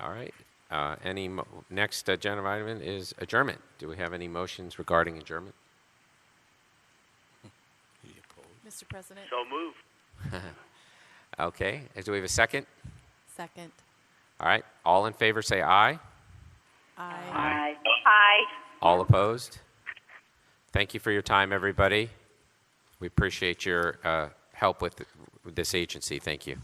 All right. Next agenda item is adjournment. Do we have any motions regarding adjournment? Mr. President? So move. Okay. Do we have a second? Second. All right. All in favor say aye. Aye. Aye. All opposed? Thank you for your time, everybody. We appreciate your help with this agency. Thank you.